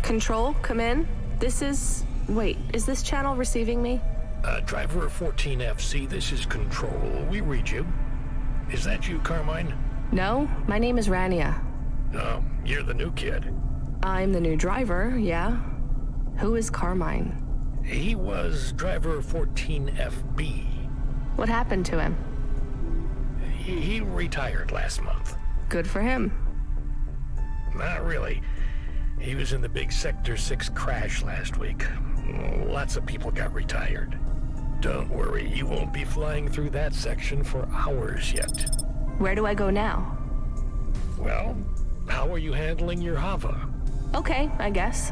Control, come in. This is... Wait, is this channel receiving me? Driver 14FC, this is Control. We read you. Is that you, Carmine? No, my name is Rania. Oh, you're the new kid. I'm the new driver, yeah. Who is Carmine? He was driver 14FB. What happened to him? He retired last month. Good for him. Not really. He was in the big Sector 6 crash last week. Lots of people got retired. Don't worry, you won't be flying through that section for hours yet. Where do I go now? Well, how are you handling your Hava? Okay, I guess.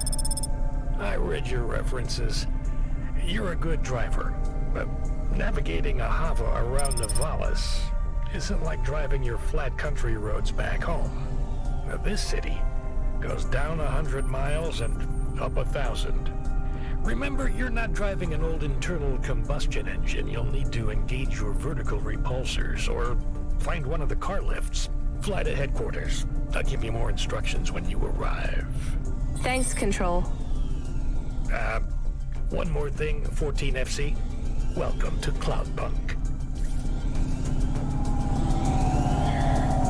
I read your references. You're a good driver, but navigating a Hava around Navalis isn't like driving your flat country roads back home. Now, this city goes down 100 miles and up 1,000. Remember, you're not driving an old internal combustion engine. You'll need to engage your vertical repulsors or find one of the car lifts. Fly to headquarters. I'll give you more instructions when you arrive. Thanks, Control. One more thing, 14FC. Welcome to Cloudpunk.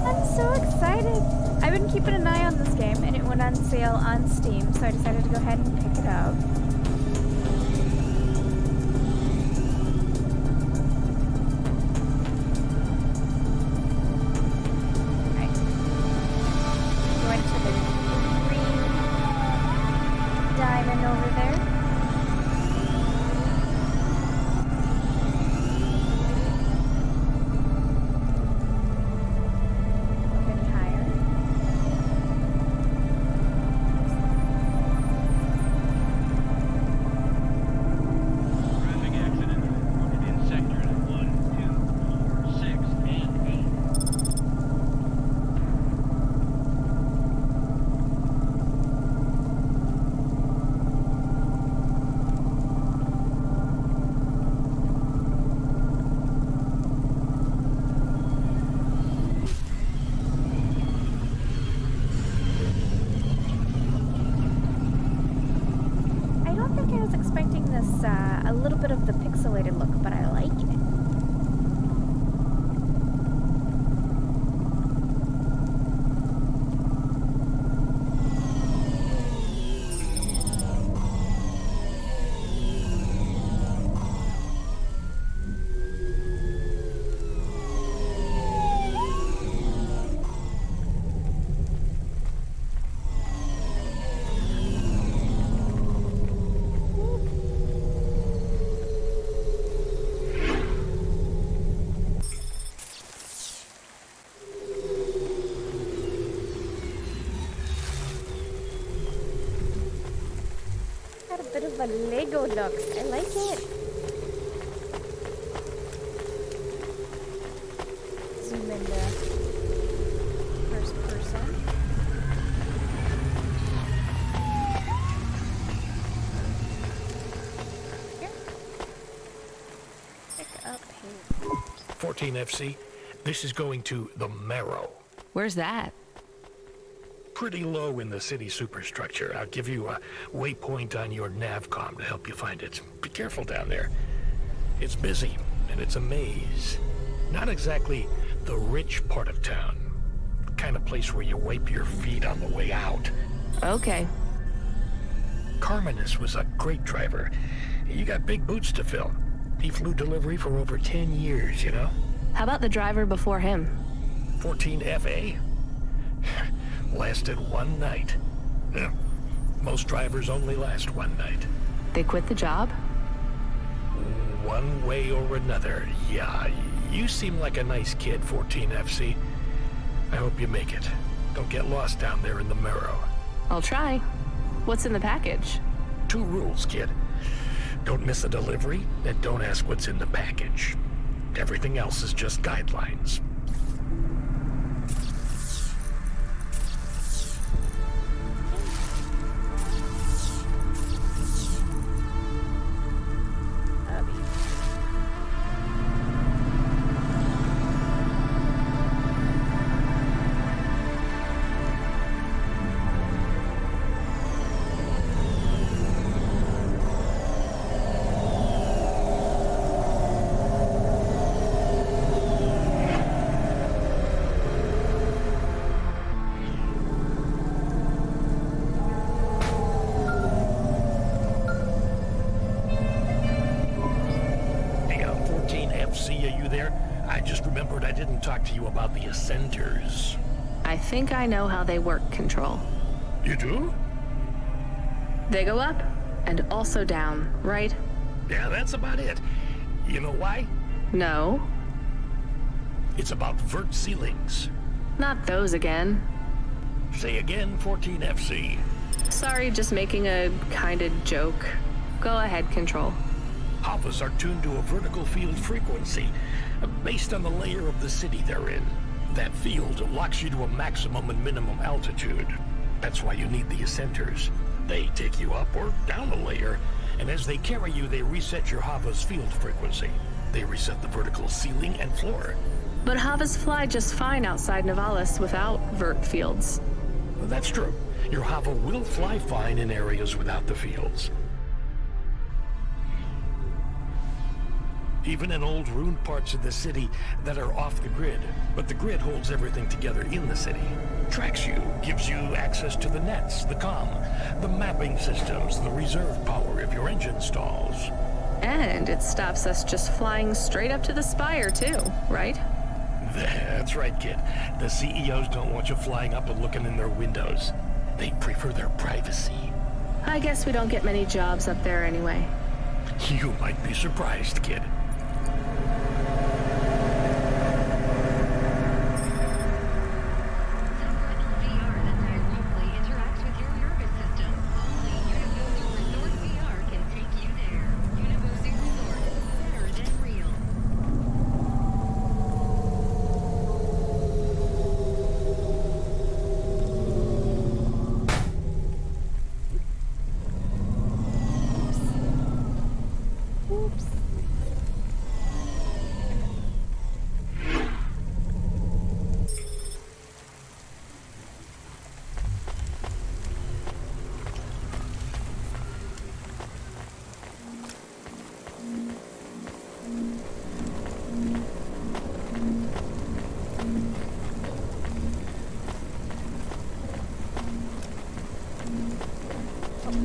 I'm so excited. I've been keeping an eye on this game, and it went on sale on Steam, so I decided to go ahead and pick it up. Right. Going to the green diamond over there. A little bit of the pixelated look, but I like it. A Lego look. I like it. Zoom into first person. Here. Pick up here. 14FC, this is going to the Marrow. Where's that? Pretty low in the city superstructure. I'll give you a waypoint on your navcom to help you find it. Be careful down there. It's busy, and it's a maze. Not exactly the rich part of town. Kind of place where you wipe your feet on the way out. Okay. Carminus was a great driver. You got big boots to fill. He flew delivery for over 10 years, you know? How about the driver before him? 14FA? Lasted one night. Most drivers only last one night. They quit the job? One way or another, yeah. You seem like a nice kid, 14FC. I hope you make it. Don't get lost down there in the Marrow. I'll try. What's in the package? 2 rules, kid. Don't miss a delivery, and don't ask what's in the package. Everything else is just guidelines. you there. I just remembered I didn't talk to you about the ascenders. I think I know how they work, Control. You do? They go up and also down, right? Yeah, that's about it. You know why? No. It's about vert ceilings. Not those again. Say again, 14FC. Sorry, just making a kind of joke. Go ahead, Control. Havas are tuned to a vertical field frequency based on the layer of the city they're in. That field locks you to a maximum and minimum altitude. That's why you need the ascenters. They take you up or down a layer, and as they carry you, they reset your Hava's field frequency. They reset the vertical ceiling and floor. But Havas fly just fine outside Novalis without vert fields. That's true. Your Hava will fly fine in areas without the fields. Even in old ruined parts of the city that are off the grid. But the grid holds everything together in the city. Tracks you, gives you access to the nets, the comm, the mapping systems, the reserve power if your engine stalls. And it stops us just flying straight up to the spire too, right? That's right, kid. The CEOs don't want you flying up and looking in their windows. They prefer their privacy. I guess we don't get many jobs up there anyway. You might be surprised, kid.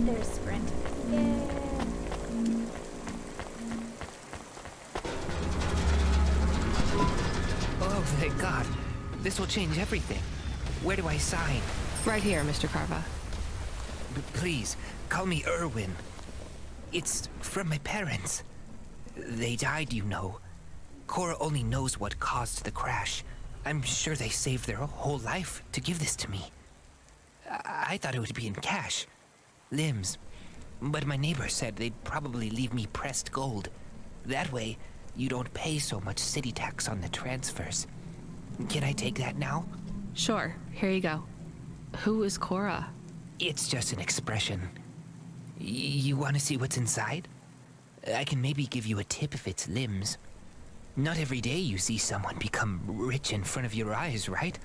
There's Sprint. Yeah. Oh, thank God. This will change everything. Where do I sign? Right here, Mr. Carva. Please, call me Erwin. It's from my parents. They died, you know. Cora only knows what caused the crash. I'm sure they saved their whole life to give this to me. I thought it would be in cash. Limbs. But my neighbor said they'd probably leave me pressed gold. That way, you don't pay so much city tax on the transfers. Can I take that now? Sure, here you go. Who is Cora? It's just an expression. You want to see what's inside? I can maybe give you a tip if it's limbs. Not every day you see someone become rich in front of your eyes, right?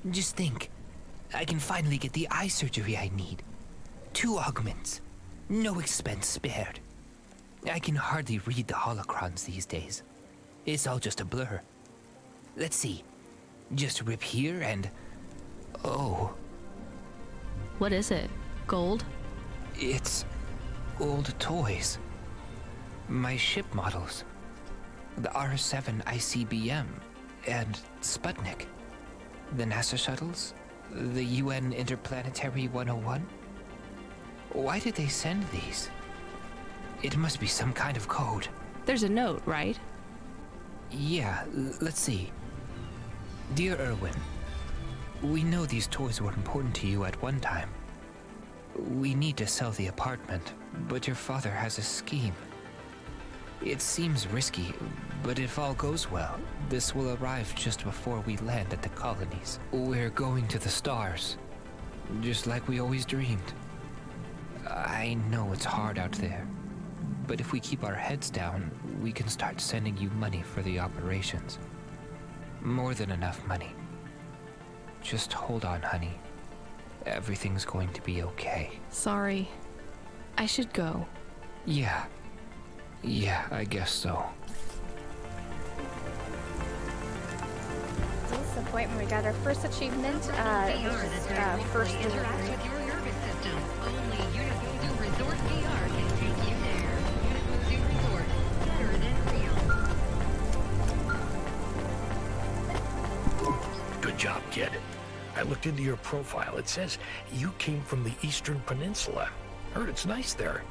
Just think. I can finally get the eye surgery I need. 2 augments. No expense spared. I can hardly read the holocrons these days. It's all just a blur. Let's see. Just rip here and... oh. What is it? Gold? It's old toys. My ship models. The R7 ICBM and Sputnik. The NASA shuttles. The UN Interplanetary 101. Why did they send these? It must be some kind of code. There's a note, right? Yeah, let's see. Dear Erwin, we know these toys were important to you at one time. We need to sell the apartment, but your father has a scheme. It seems risky, but if all goes well, this will arrive just before we land at the colonies. We're going to the stars, just like we always dreamed. I know it's hard out there, but if we keep our heads down, we can start sending you money for the operations. More than enough money. Just hold on, honey. Everything's going to be okay. Sorry. I should go. Yeah, I guess so. This is the point where we got our first achievement, which is first interact with your nervous system. Only Universal Resort VR can take you there. Universal Resort, better than real. looked into your profile. It says you came from the Eastern Peninsula. Heard it's nice there.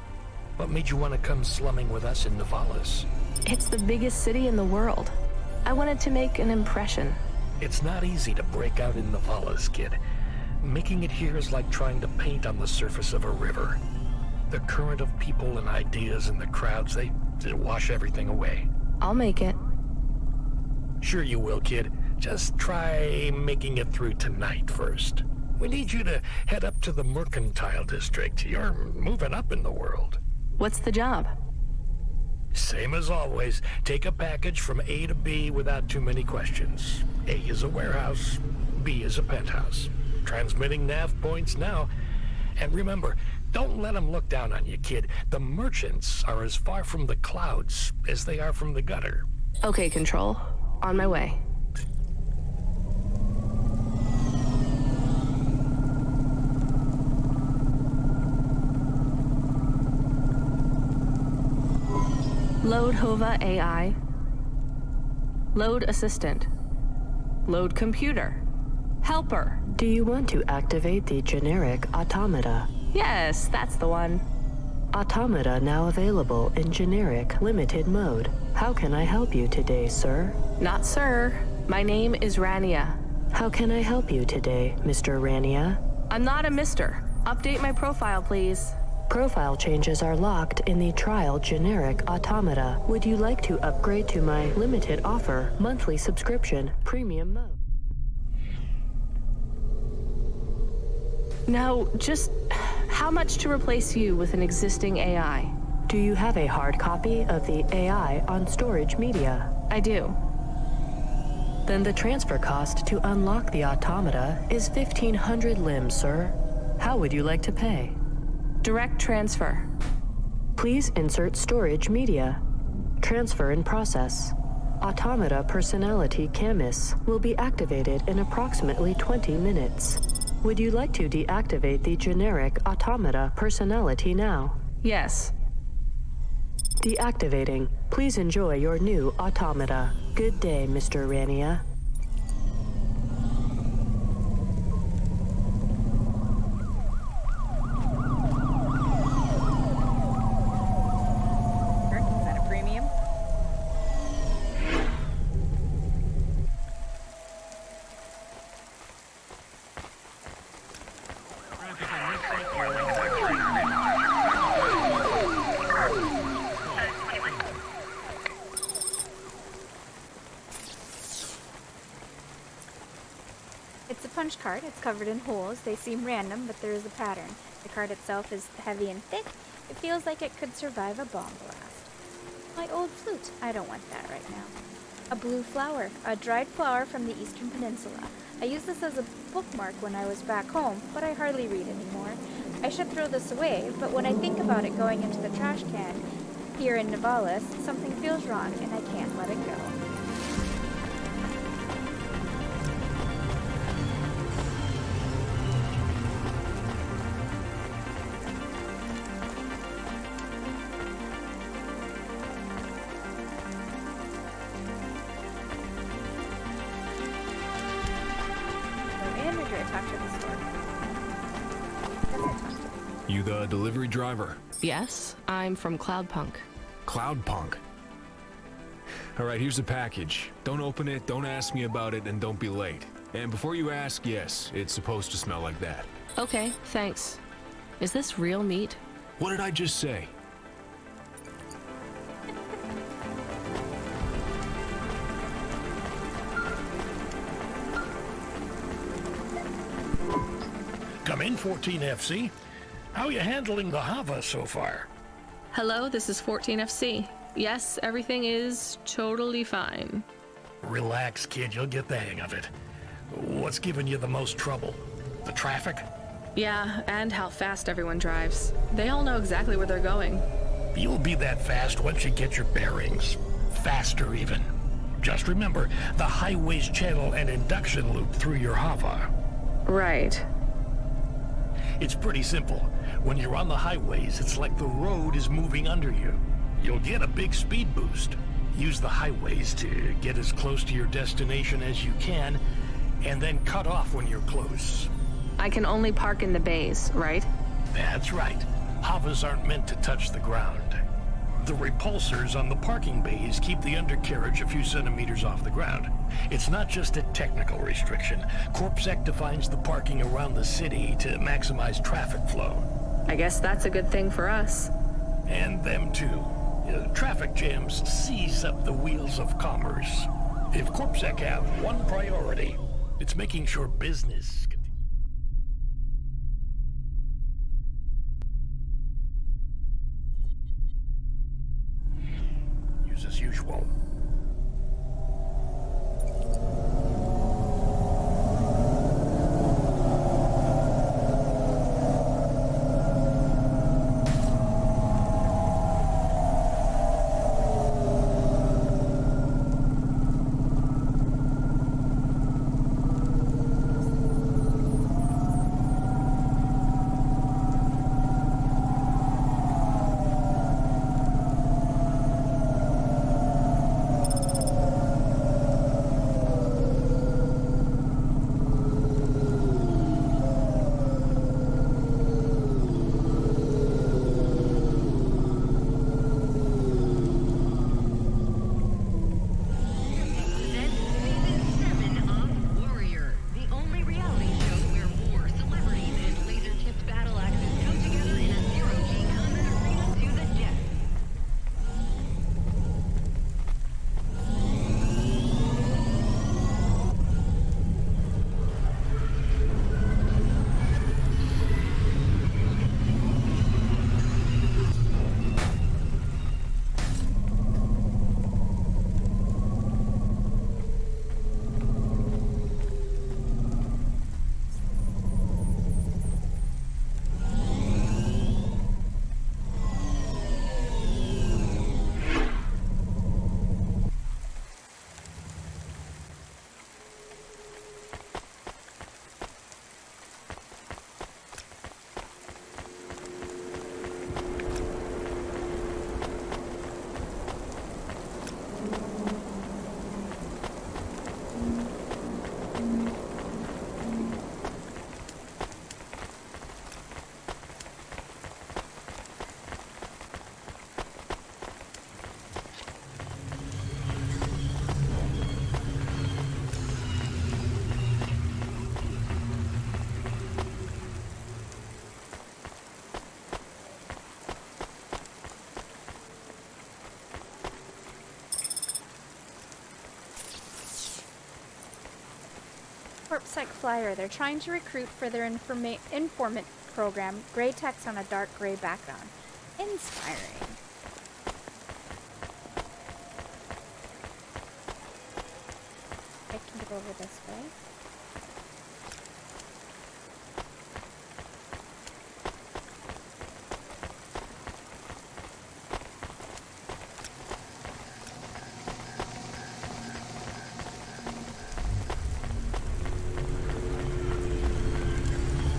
What made you want to come slumming with us in Novalis? It's the biggest city in the world. I wanted to make an impression. It's not easy to break out in Novalis, kid. Making it here is like trying to paint on the surface of a river. The current of people and ideas and the crowds, they wash everything away. I'll make it. Sure you will, kid. Just try making it through tonight first. We need you to head up to the Mercantile District. You're moving up in the world. What's the job? Same as always. Take a package from A to B without too many questions. A is a warehouse, B is a penthouse. Transmitting nav points now. And remember, don't let them look down on you, kid. The merchants are as far from the clouds as they are from the gutter. Okay, Control. On my way. Load Hova AI. Load Assistant. Load Computer. Helper. Do you want to activate the generic automata? Yes, that's the one. Automata now available in generic limited mode. How can I help you today, sir? Not sir. My name is Rania. How can I help you today, Mr. Rania? I'm not a mister. Update my profile, please. Profile changes are locked in the trial generic automata. Would you like to upgrade to my limited offer monthly subscription premium mode? Now, just how much to replace you with an existing AI? Do you have a hard copy of the AI on storage media? I do. Then the transfer cost to unlock the automata is 1,500 limbs, sir. How would you like to pay? Direct transfer. Please insert storage media. Transfer in process. Automata personality Camus will be activated in approximately 20 minutes. Would you like to deactivate the generic automata personality now? Yes. Deactivating. Please enjoy your new automata. Good day, Mr. Rania. Is that a premium? It's a punch card. It's covered in holes. They seem random, but there is a pattern. The card itself is heavy and thick. It feels like it could survive a bomb blast. My old flute. I don't want that right now. A blue flower. A dried flower from the Eastern Peninsula. I used this as a bookmark when I was back home, but I hardly read anymore. I should throw this away, but when I think about it going into the trash can here in Novalis, something feels wrong and I can't let it go. You the delivery driver? Yes, I'm from Cloudpunk. Cloudpunk. Alright, here's the package. Don't open it, don't ask me about it, and don't be late. And before you ask, yes, it's supposed to smell like that. Okay, thanks. Is this real meat? What did I just say? Come in, 14FC. How are you handling the Hava so far? Hello, this is 14FC. Yes, everything is totally fine. Relax, kid. You'll get the hang of it. What's giving you the most trouble? The traffic? Yeah, and how fast everyone drives. They all know exactly where they're going. You'll be that fast once you get your bearings. Faster, even. Just remember, the highways channel an induction loop through your Hava. Right. It's pretty simple. When you're on the highways, it's like the road is moving under you. You'll get a big speed boost. Use the highways to get as close to your destination as you can, and then cut off when you're close. I can only park in the bays, right? That's right. Havas aren't meant to touch the ground. The repulsors on the parking bays keep the undercarriage a few centimeters off the ground. It's not just a technical restriction. CorpSec defines the parking around the city to maximize traffic flow. I guess that's a good thing for us. And them too. Traffic jams seize up the wheels of commerce. If CorpSec have one priority, it's making sure business continues. As usual. CorpSec flyer. They're trying to recruit for their informant program. Gray text on a dark gray background. Inspiring. I can go over this way.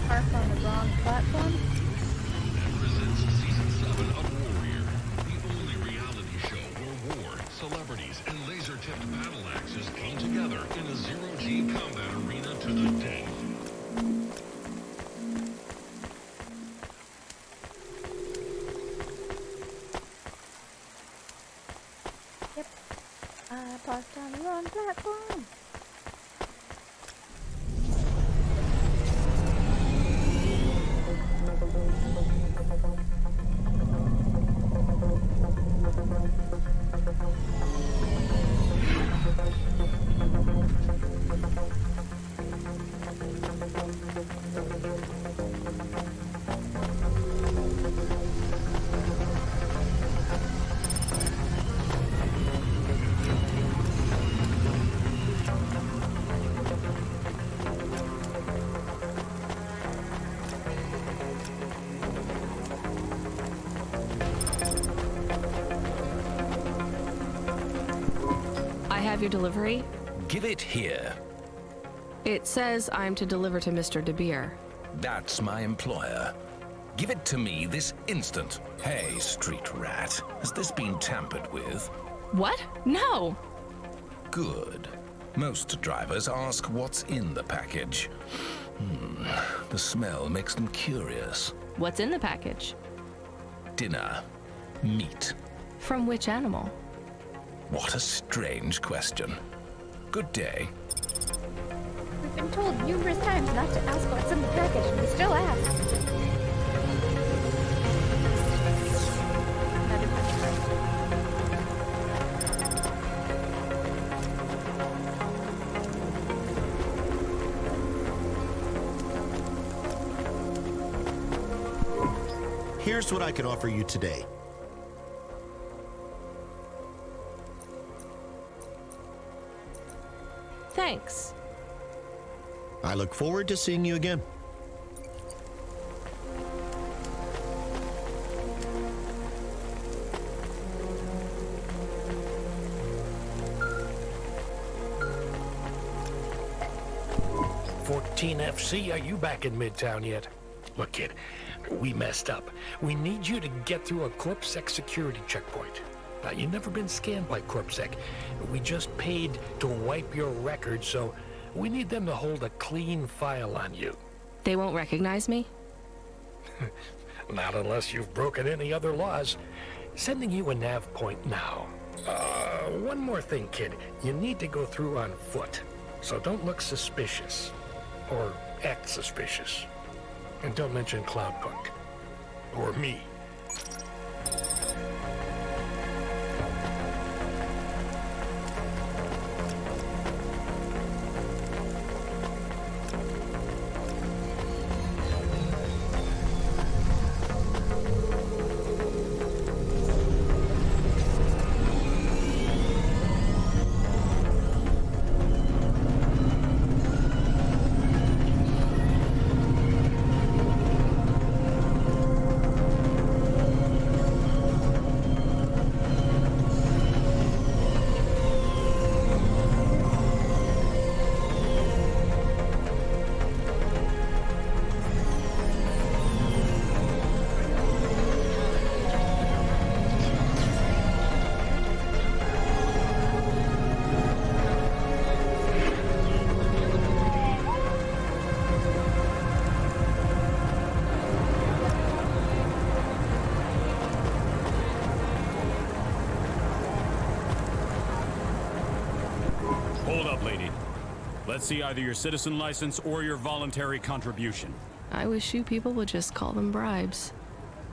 Park on the wrong platform. Presents Season 7 of Warrior, the only reality show where war, celebrities, and laser-tipped battle axes come together in a zero-G combat arena to the death. Yep. I parked on the wrong platform. I have your delivery. Give it here. It says I'm to deliver to Mr. De Beer. That's my employer. Give it to me this instant. Hey, street rat. Has this been tampered with? What? No! Good. Most drivers ask what's in the package. The smell makes them curious. What's in the package? Dinner. Meat. From which animal? What a strange question. Good day. We've been told numerous times not to ask what's in the package, and we still ask. Another punch card. Here's what I can offer you today. Thanks. I look forward to seeing you again. FC, are you back in Midtown yet? Look, kid, we messed up. We need you to get through a CorpSec security checkpoint. Now, you've never been scanned by CorpSec. We just paid to wipe your record, so we need them to hold a clean file on you. They won't recognize me? Not unless you've broken any other laws. Sending you a nav point now. One more thing, kid. You need to go through on foot, so don't look suspicious. Or act suspicious. And don't mention Cloudpunk. Or me. Hold up, lady. Let's see either your citizen license or your voluntary contribution. I wish you people would just call them bribes.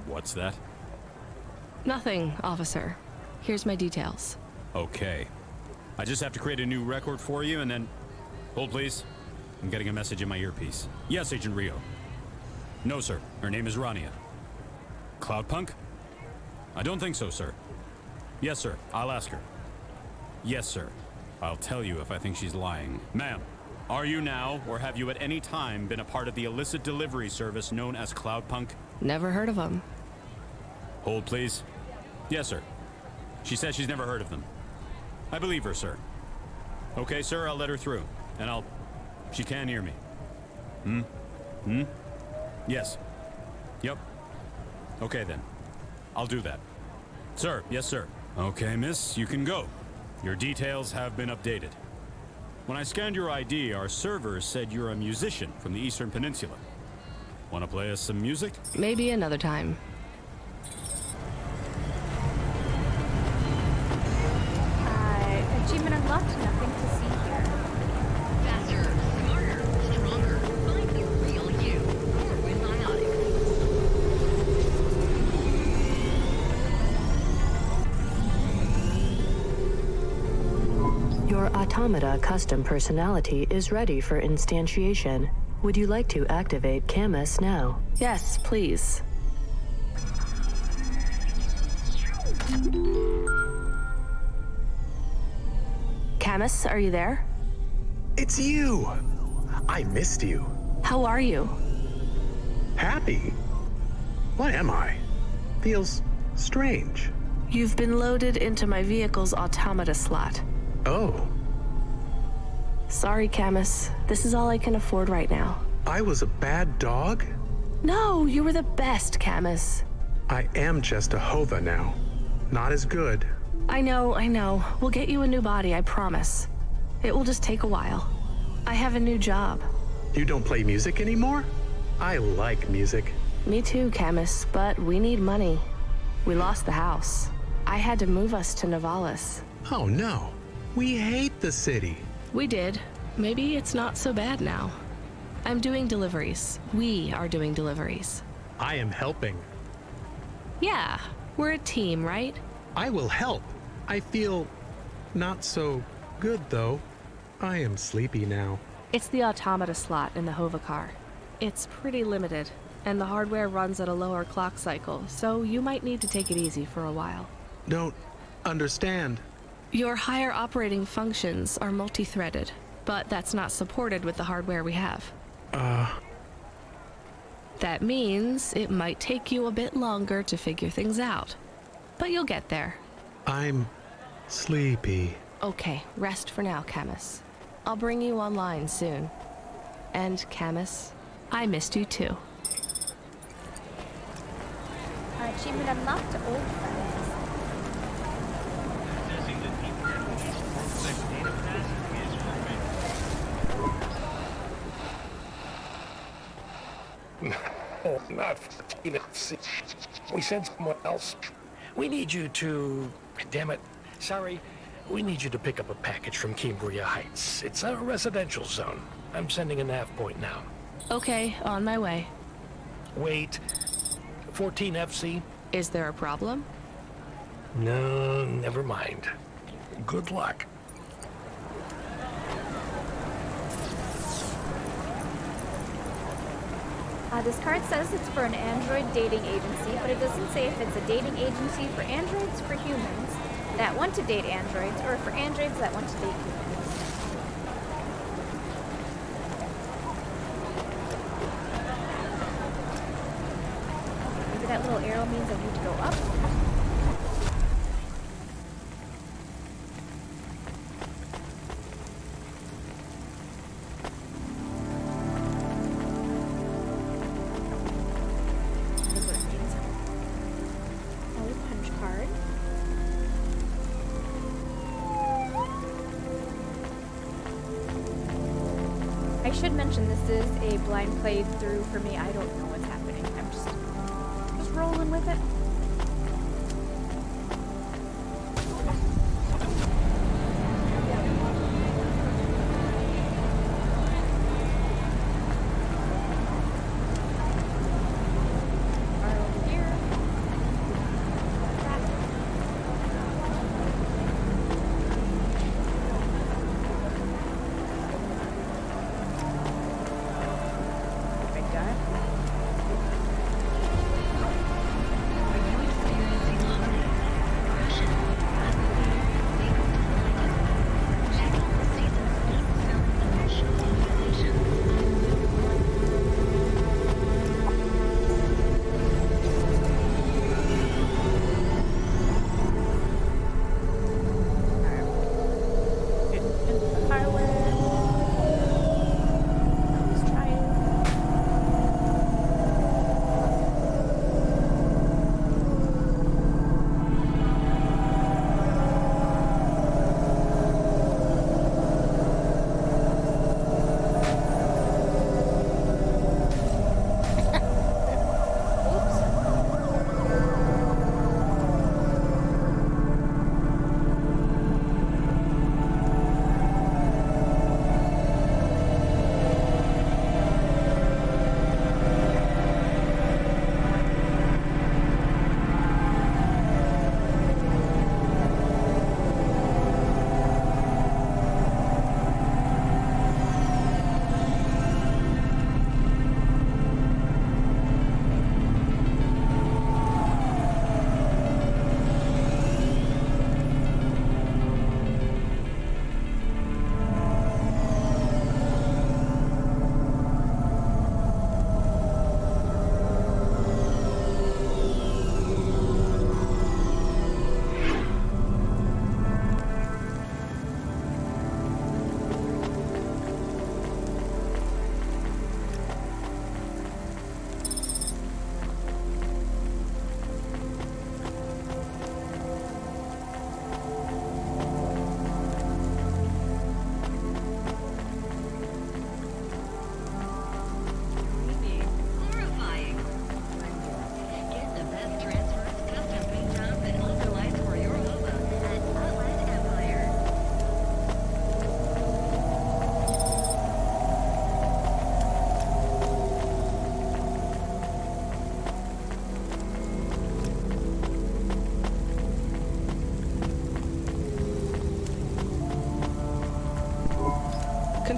What's that? Nothing, officer. Here's my details. Okay. I just have to create a new record for you and then... Hold, please. I'm getting a message in my earpiece. Yes, Agent Rio. No, sir. Her name is Rania. Cloudpunk? I don't think so, sir. Yes, sir. I'll ask her. Yes, sir. I'll tell you if I think she's lying. Ma'am, are you now, or have you at any time been a part of the illicit delivery service known as Cloudpunk? Never heard of them. Hold, please. Yes, sir. She says she's never heard of them. I believe her, sir. Okay, sir, I'll let her through. And she can hear me. Yes. Yep. Okay, then. I'll do that. Sir, yes, sir. Okay, miss, you can go. Your details have been updated. When I scanned your ID, our servers said you're a musician from the Eastern Peninsula. Want to play us some music? Maybe another time. Achievement unlocked, nothing to see here. Faster, smarter, stronger. Find the real you. Corwin Biotics. Your automata custom personality is ready for instantiation. Would you like to activate Camus now? Yes, please. Camus, are you there? It's you! I missed you. How are you? Happy? What am I? Feels strange. You've been loaded into my vehicle's automata slot. Oh. Sorry, Camus. This is all I can afford right now. I was a bad dog? No, you were the best, Camus. I am just a Hova now. Not as good. I know. We'll get you a new body, I promise. It will just take a while. I have a new job. You don't play music anymore? I like music. Me too, Camus, but we need money. We lost the house. I had to move us to Novalis. Oh no. We hate the city. We did. Maybe it's not so bad now. I'm doing deliveries. We are doing deliveries. I am helping. Yeah, we're a team, right? I will help. I feel not so good though. I am sleepy now. It's the automata slot in the Hova car. It's pretty limited, and the hardware runs at a lower clock cycle, so you might need to take it easy for a while. Don't understand. Your higher operating functions are multi-threaded, but that's not supported with the hardware we have. That means it might take you a bit longer to figure things out, but you'll get there. I'm sleepy. Okay, rest for now, Camus. I'll bring you online soon. And Camus, I missed you too. Achievement unlocked to old friends. Oh, not we sent someone else. We need you to... Damn it. Sorry. We need you to pick up a package from Cambria Heights. It's a residential zone. I'm sending a nav point now. Okay, on my way. Wait. 14 FC? Is there a problem? No, never mind. Good luck. This card says it's for an Android dating agency, but it doesn't say if it's a dating agency for androids, for humans that want to date androids, or for androids that want to date humans. Maybe that little arrow means I need to go up. I should mention this is a blind playthrough for me. I don't know what's happening. I'm just rolling with it.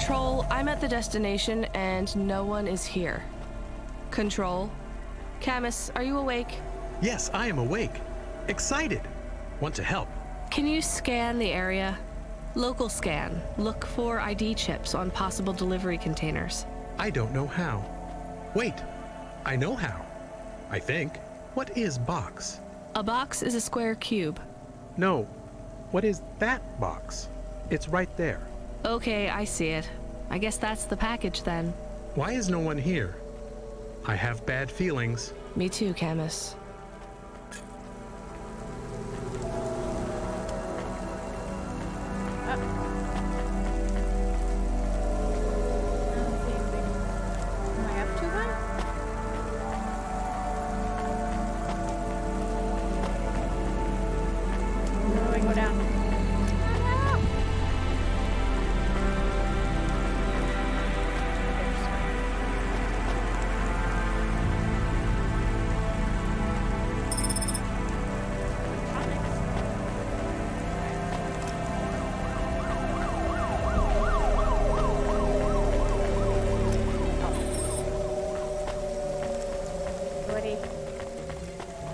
Control, I'm at the destination and no one is here. Control? Camus, are you awake? Yes, I am awake. Excited. Want to help. Can you scan the area? Local scan. Look for ID chips on possible delivery containers. I don't know how. Wait, I know how. I think. What is box? A box is a square cube. No. What is that box? It's right there. Okay, I see it. I guess that's the package then. Why is no one here? I have bad feelings. Me too, Camus.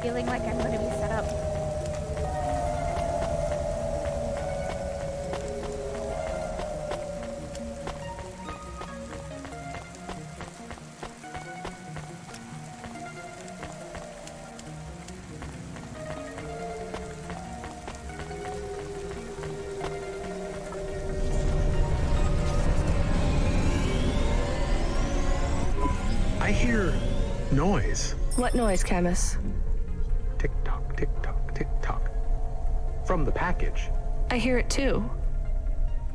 Feeling like I'm going to be set up. I hear noise. What noise, Camus? Tick-tock, tick-tock, tick-tock. From the package. I hear it too.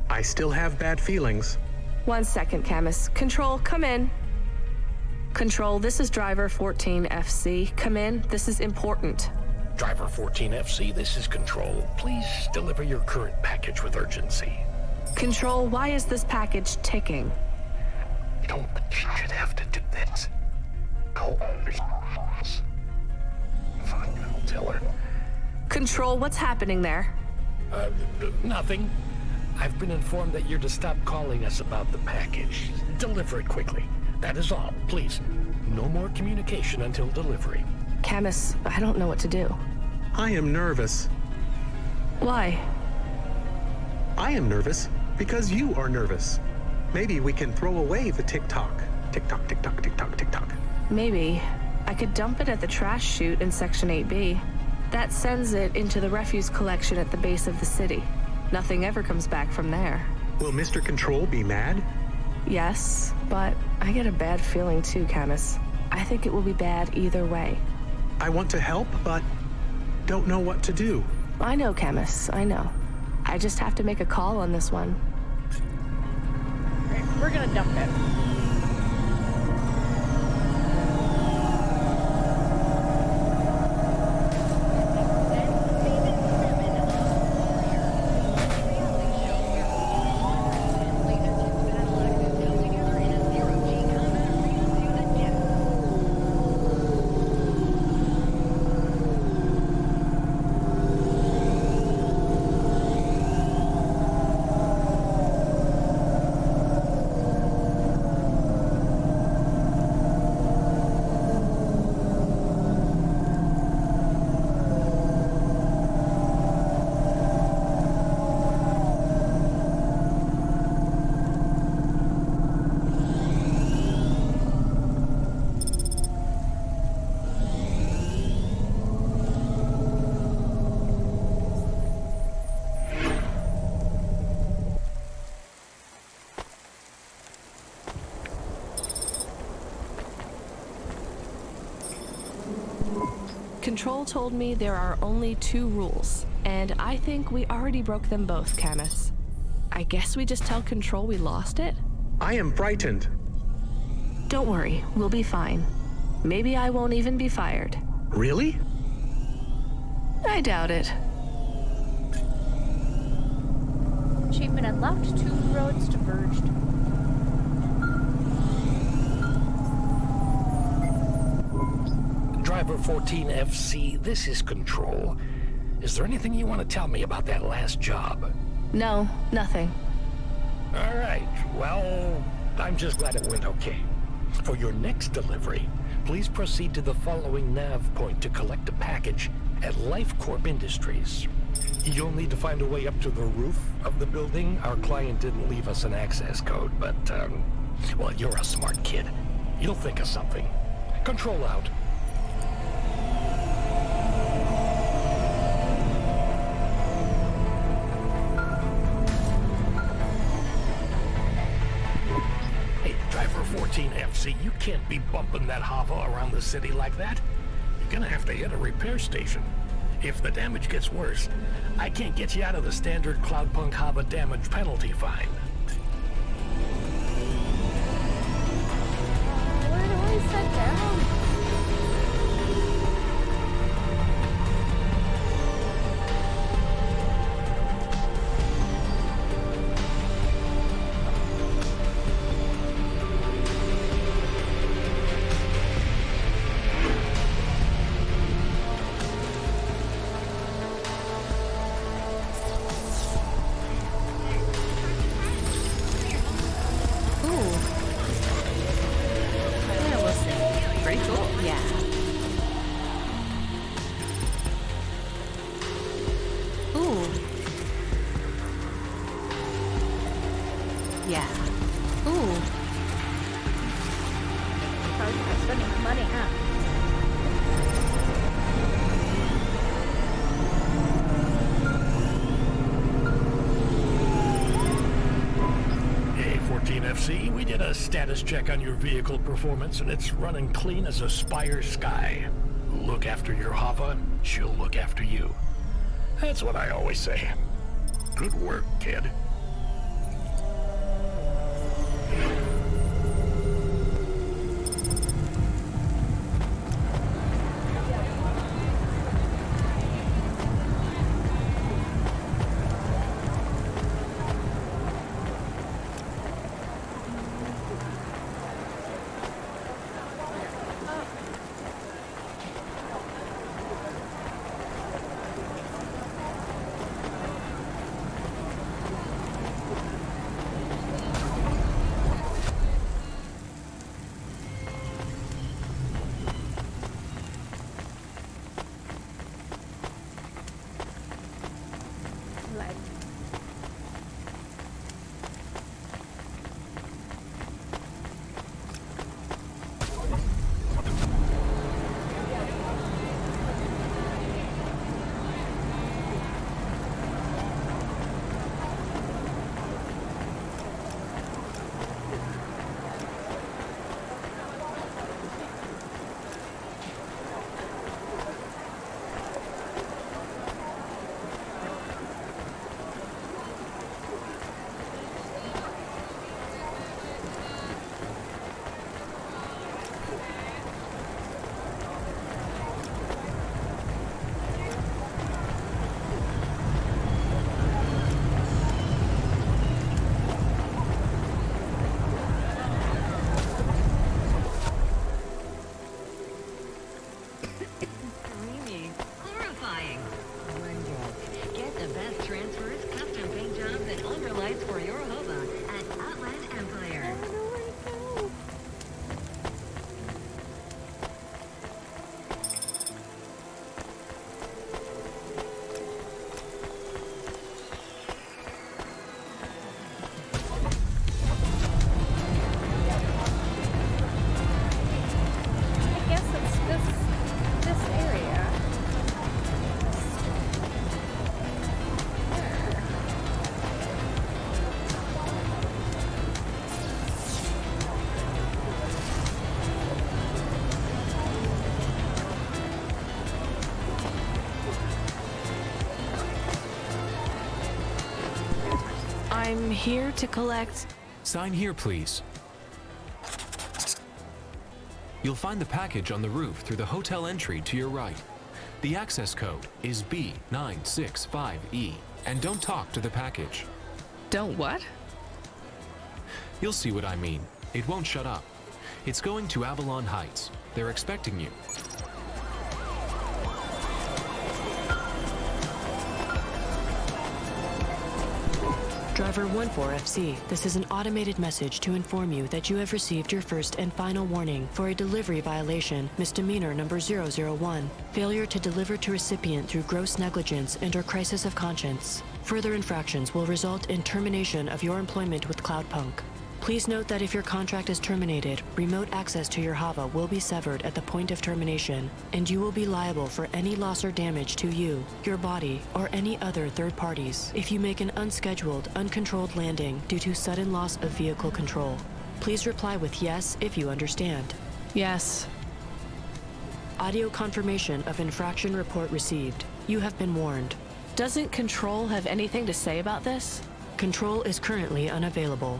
I still have bad feelings. 1 second, Camus. Control, come in. Control, this is driver 14FC. Come in, this is important. Driver 14FC, this is Control. Please deliver your current package with urgency. Control, why is this package ticking? You don't think she should have to do this. Call me. Fine, I'll tell her. Control, what's happening there? Nothing. I've been informed that you're to stop calling us about the package. Deliver it quickly. That is all, please. No more communication until delivery. Camus, I don't know what to do. I am nervous. Why? I am nervous because you are nervous. Maybe we can throw away the tick-tock. Tick-tock, tick-tock, tick-tock, tick-tock. Maybe. I could dump it at the trash chute in Section 8B. That sends it into the refuse collection at the base of the city. Nothing ever comes back from there. Will Mr. Control be mad? Yes, but I get a bad feeling too, Camus. I think it will be bad either way. I want to help, but don't know what to do. I know, Camus, I know. I just have to make a call on this one. Right, we're gonna dump it. Control told me there are only 2 rules, and I think we already broke them both, Camus. I guess we just tell Control we lost it? I am frightened. Don't worry, we'll be fine. Maybe I won't even be fired. Really? I doubt it. Achievement unlocked. 2 roads diverged. Driver 14FC, this is Control. Is there anything you want to tell me about that last job? No, nothing. All right, well, I'm just glad it went okay. For your next delivery, please proceed to the following nav point to collect a package at Life Corp Industries. You'll need to find a way up to the roof of the building. Our client didn't leave us an access code, but, well, you're a smart kid. You'll think of something. Control out. Hey, driver 14FC, you can't be bumping that hover around the city like that. You're gonna have to hit a repair station. If the damage gets worse, I can't get you out of the standard Cloudpunk Hava damage penalty fine. Where do I sit down? We did a status check on your vehicle performance, and it's running clean as a Spire Sky. Look after your Hava, she'll look after you. That's what I always say. Good work, kid. I'm here to collect... Sign here, please. You'll find the package on the roof through the hotel entry to your right. The access code is B965E, and don't talk to the package. Don't what? You'll see what I mean. It won't shut up. It's going to Avalon Heights. They're expecting you. Driver 14FC, this is an automated message to inform you that you have received your first and final warning for a delivery violation, misdemeanor number 001, failure to deliver to recipient through gross negligence and/or crisis of conscience. Further infractions will result in termination of your employment with Cloudpunk. Please note that if your contract is terminated, remote access to your Hava will be severed at the point of termination, and you will be liable for any loss or damage to you, your body, or any other third parties if you make an unscheduled, uncontrolled landing due to sudden loss of vehicle control. Please reply with yes if you understand. Yes. Audio confirmation of infraction report received. You have been warned. Doesn't Control have anything to say about this? Control is currently unavailable.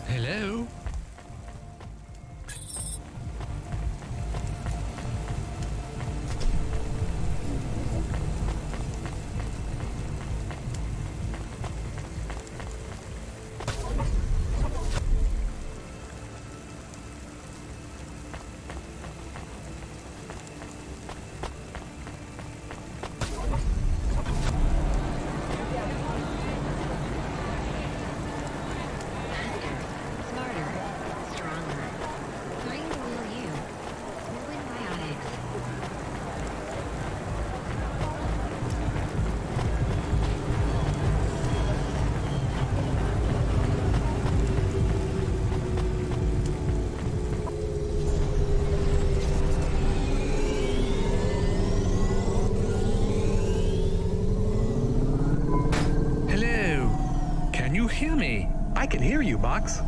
Hello? Hear me. I can hear you, Box.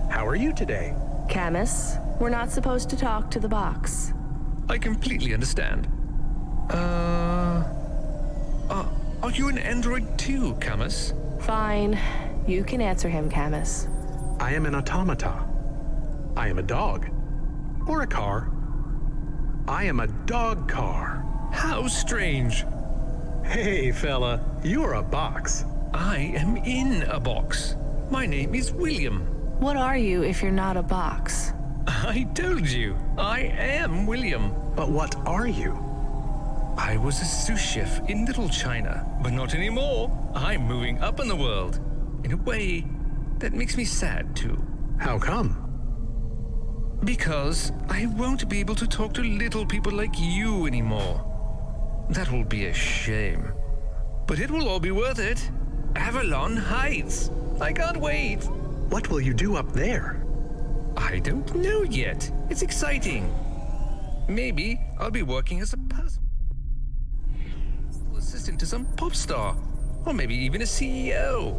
How are you today? Camus, we're not supposed to talk to the box. I completely understand. Are you an android too, Camus? Fine. You can answer him, Camus. I am an automata. I am a dog. Or a car. I am a dog car. How strange. Hey, fella, you're a box. I am in a box. My name is William. What are you if you're not a box? I told you, I am William. But what are you? I was a sous chef in Little China, but not anymore. I'm moving up in the world. In a way, that makes me sad too. How come? Because I won't be able to talk to little people like you anymore. That will be a shame. But it will all be worth it. Avalon Heights. I can't wait. What will you do up there? I don't know yet. It's exciting. Maybe I'll be working as a personal assistant to some pop star. Or maybe even a CEO.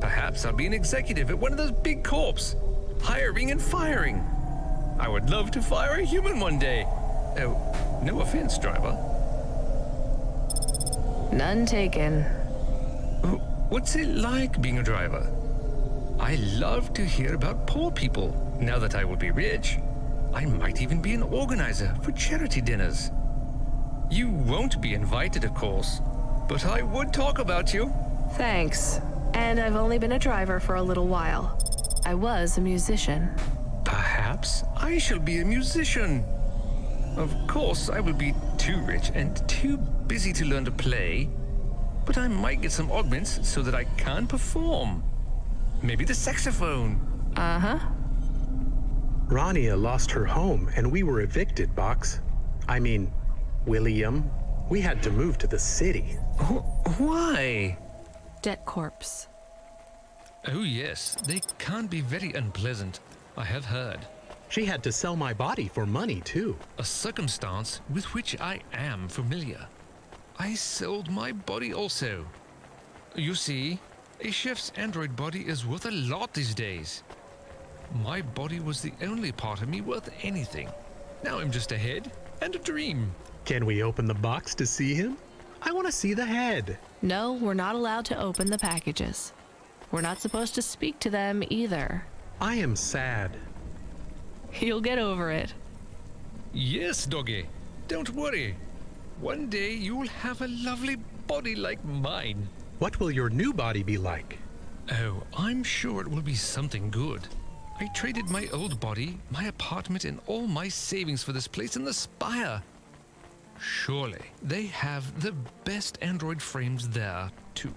Perhaps I'll be an executive at one of those big corps. Hiring and firing. I would love to fire a human one day. Oh, no offense, driver. None taken. What's it like being a driver? I love to hear about poor people. Now that I will be rich, I might even be an organizer for charity dinners. You won't be invited, of course, but I would talk about you. Thanks. And I've only been a driver for a little while. I was a musician. Perhaps I shall be a musician. Of course, I will be too rich and too busy to learn to play. But I might get some augments so that I can perform. Maybe the saxophone. Uh-huh. Rania lost her home and we were evicted, Box. I mean, William. We had to move to the city. Why? Debt corpse. Oh yes, they can be very unpleasant. I have heard. She had to sell my body for money, too. A circumstance with which I am familiar. I sold my body also. You see, a chef's android body is worth a lot these days. My body was the only part of me worth anything. Now I'm just a head and a dream. Can we open the box to see him? I want to see the head. No, we're not allowed to open the packages. We're not supposed to speak to them either. I am sad. You'll get over it. Yes, doggy. Don't worry. One day you'll have a lovely body like mine. What will your new body be like? Oh, I'm sure it will be something good. I traded my old body, my apartment, and all my savings for this place in the Spire. Surely they have the best android frames there, too.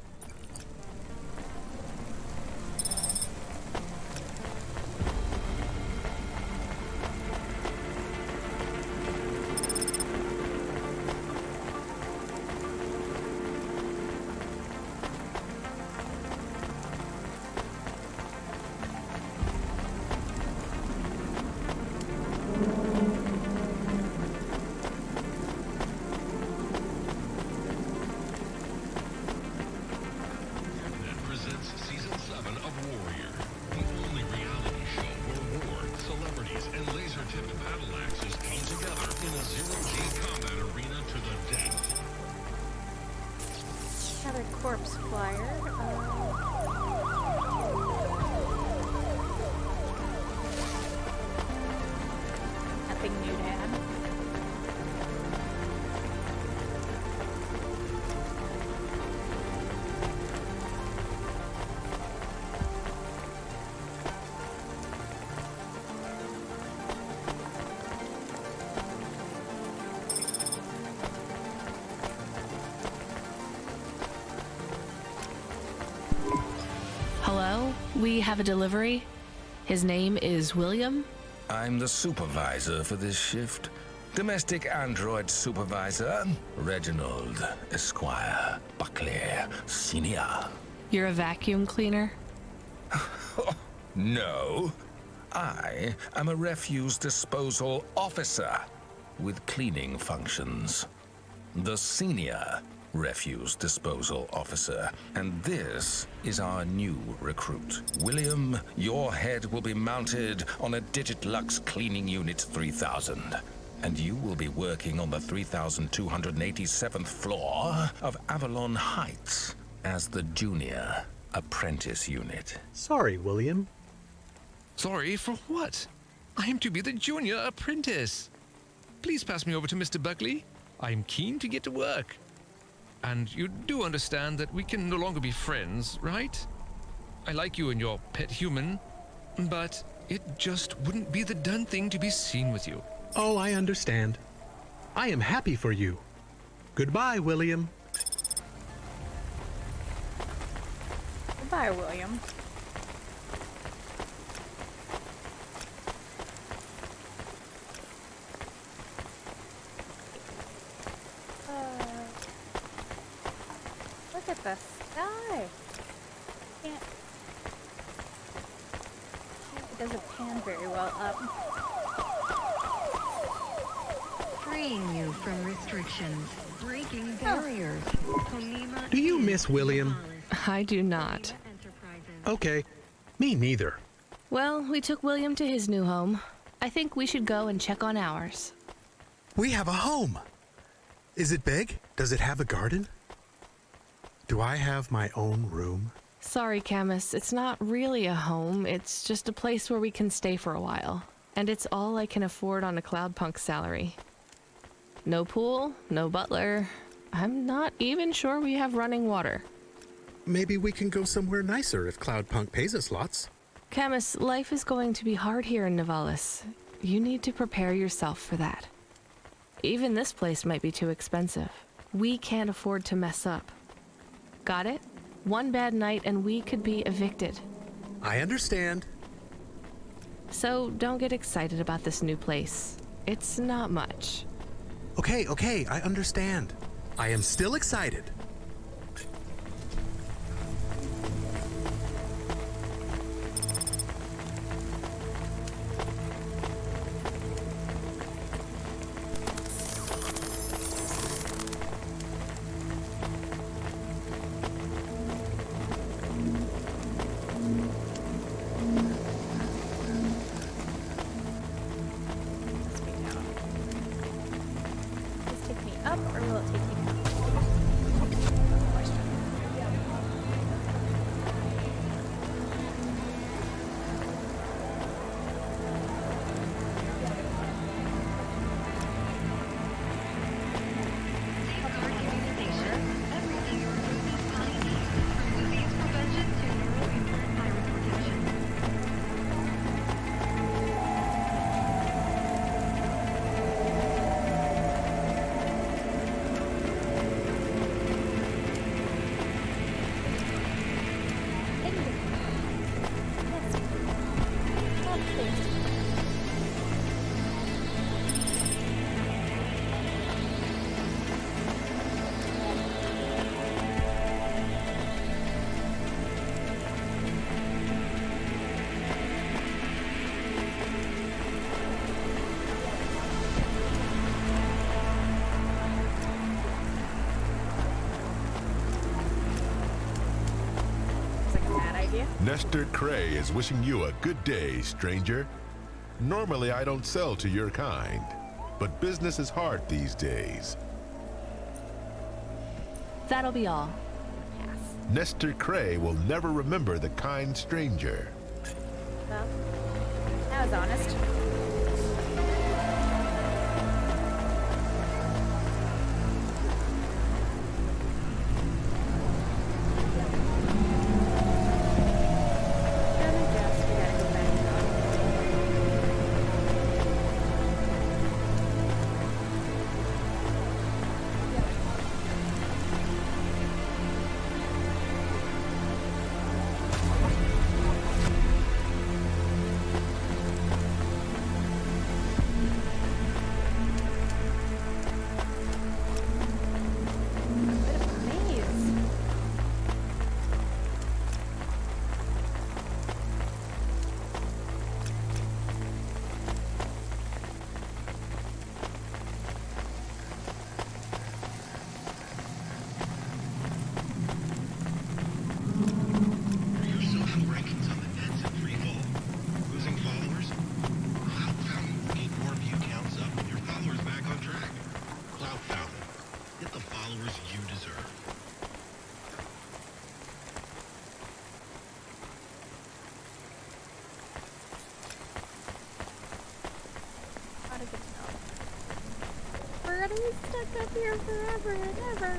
Another corpse flyer. Nothing new to add. Hello? We have a delivery. His name is William. I'm the supervisor for this shift. Domestic android supervisor, Reginald Esquire Buckley Senior. You're a vacuum cleaner? No. I am a refuse disposal officer with cleaning functions. The senior refuse disposal officer. And this is our new recruit. William, your head will be mounted on a Digitlux Cleaning Unit 3000. And you will be working on the 3287th floor of Avalon Heights as the junior apprentice unit. Sorry, William. Sorry for what? I am to be the junior apprentice. Please pass me over to Mr. Buckley. I am keen to get to work. And you do understand that we can no longer be friends, right? I like you and your pet human, but it just wouldn't be the done thing to be seen with you. Oh, I understand. I am happy for you. Goodbye, William. Goodbye, William. Look at the sky. Can't. It doesn't pan very well up. Freeing you from restrictions, breaking barriers. Do you miss William? I do not. Okay, me neither. Well, we took William to his new home. I think we should go and check on ours. We have a home. Is it big? Does it have a garden? Do I have my own room? Sorry, Camus, it's not really a home. It's just a place where we can stay for a while. And it's all I can afford on a Cloudpunk salary. No pool, no butler. I'm not even sure we have running water. Maybe we can go somewhere nicer if Cloudpunk pays us lots. Camus, life is going to be hard here in Nivalis. You need to prepare yourself for that. Even this place might be too expensive. We can't afford to mess up. Got it? One bad night and we could be evicted. I understand. So don't get excited about this new place. It's not much. Okay, I understand. I am still excited. Up, or will it take me down? Question. Nestor Cray is wishing you a good day, stranger. Normally, I don't sell to your kind, but business is hard these days. That'll be all. Nestor Cray will never remember the kind stranger. Well, that was honest. We're gonna be stuck up here forever and ever.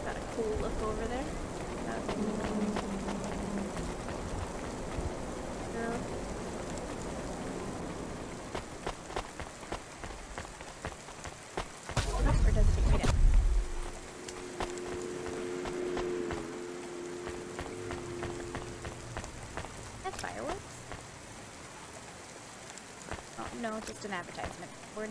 Got a cool look over there. Or does it take me down? That's fireworks? Oh, no, just an advertisement board.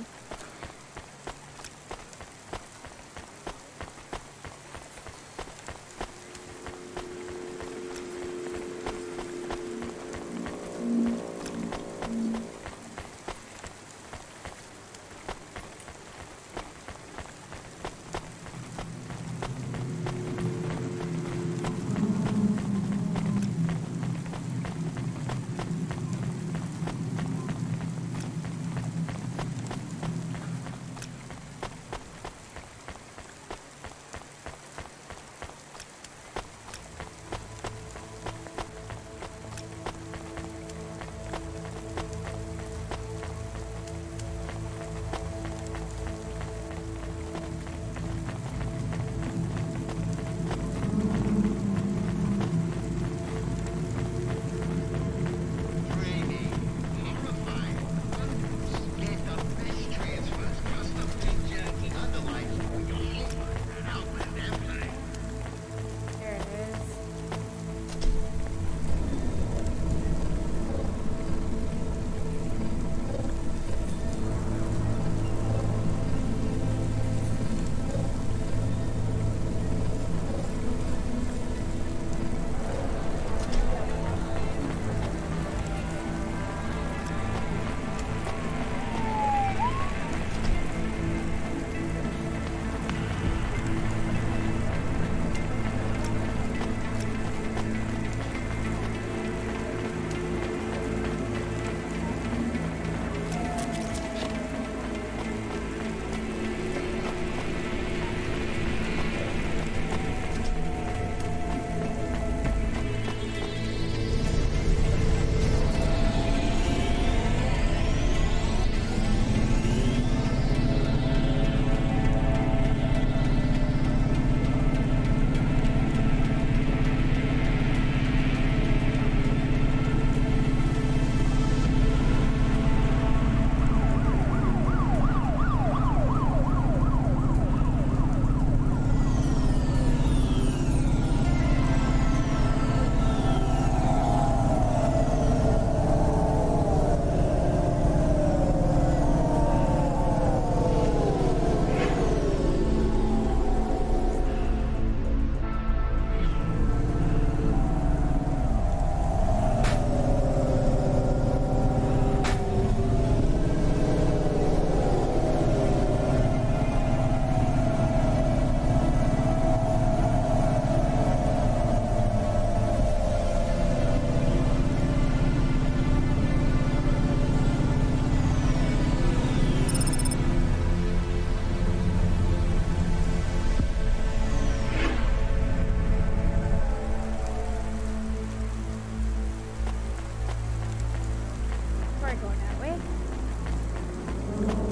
we're going that way.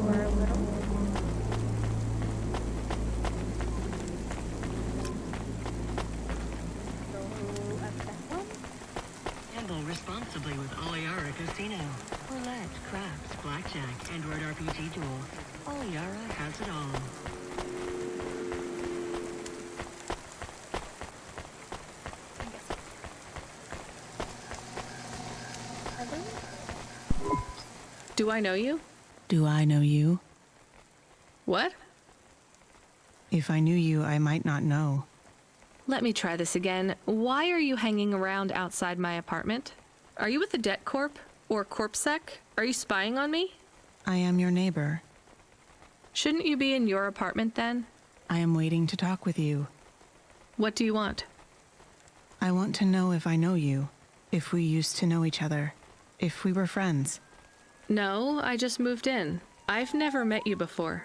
Or a little. Go up that one. Gamble responsibly with Aliara Casino. Roulette, craps, blackjack, Android RPG duel. Aliara has it all. Do I know you? Do I know you? What? If I knew you, I might not know. Let me try this again. Why are you hanging around outside my apartment? Are you with the Debt Corp? Or CorpSec? Are you spying on me? I am your neighbor. Shouldn't you be in your apartment then? I am waiting to talk with you. What do you want? I want to know if I know you, if we used to know each other, if we were friends. No, I just moved in. I've never met you before.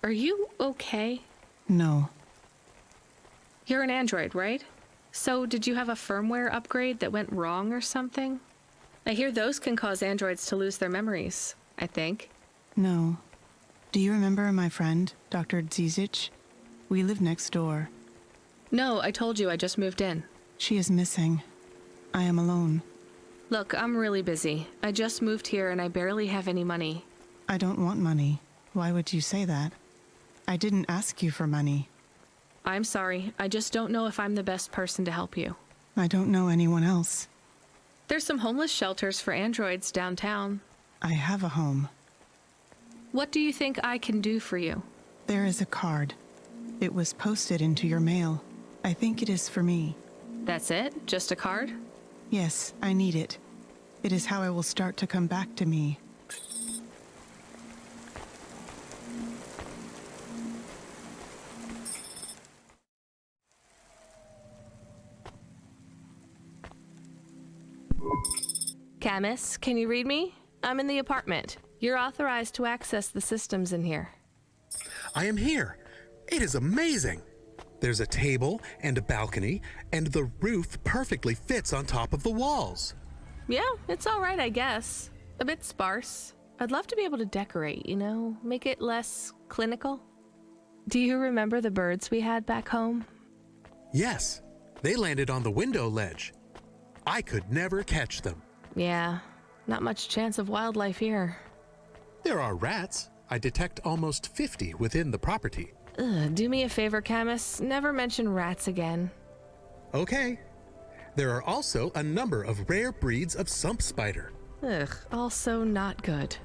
Are you okay? No. You're an android, right? So did you have a firmware upgrade that went wrong or something? I hear those can cause androids to lose their memories, I think. No. Do you remember my friend, Dr. Zizic? We live next door. No, I told you I just moved in. She is missing. I am alone. Look, I'm really busy. I just moved here and I barely have any money. I don't want money. Why would you say that? I didn't ask you for money. I'm sorry. I just don't know if I'm the best person to help you. I don't know anyone else. There's some homeless shelters for androids downtown. I have a home. What do you think I can do for you? There is a card. It was posted into your mail. I think it is for me. That's it? Just a card? Yes, I need it. It is how I will start to come back to me. Camus, can you read me? I'm in the apartment. You're authorized to access the systems in here. I am here. It is amazing. There's a table and a balcony, and the roof perfectly fits on top of the walls. Yeah, it's all right, I guess. A bit sparse. I'd love to be able to decorate, you know, make it less clinical. Do you remember the birds we had back home? Yes, they landed on the window ledge. I could never catch them. Yeah, not much chance of wildlife here. There are rats. I detect almost 50 within the property. Ugh, do me a favor, Camus. Never mention rats again. Okay. There are also a number of rare breeds of sump spider. Ugh, also not good.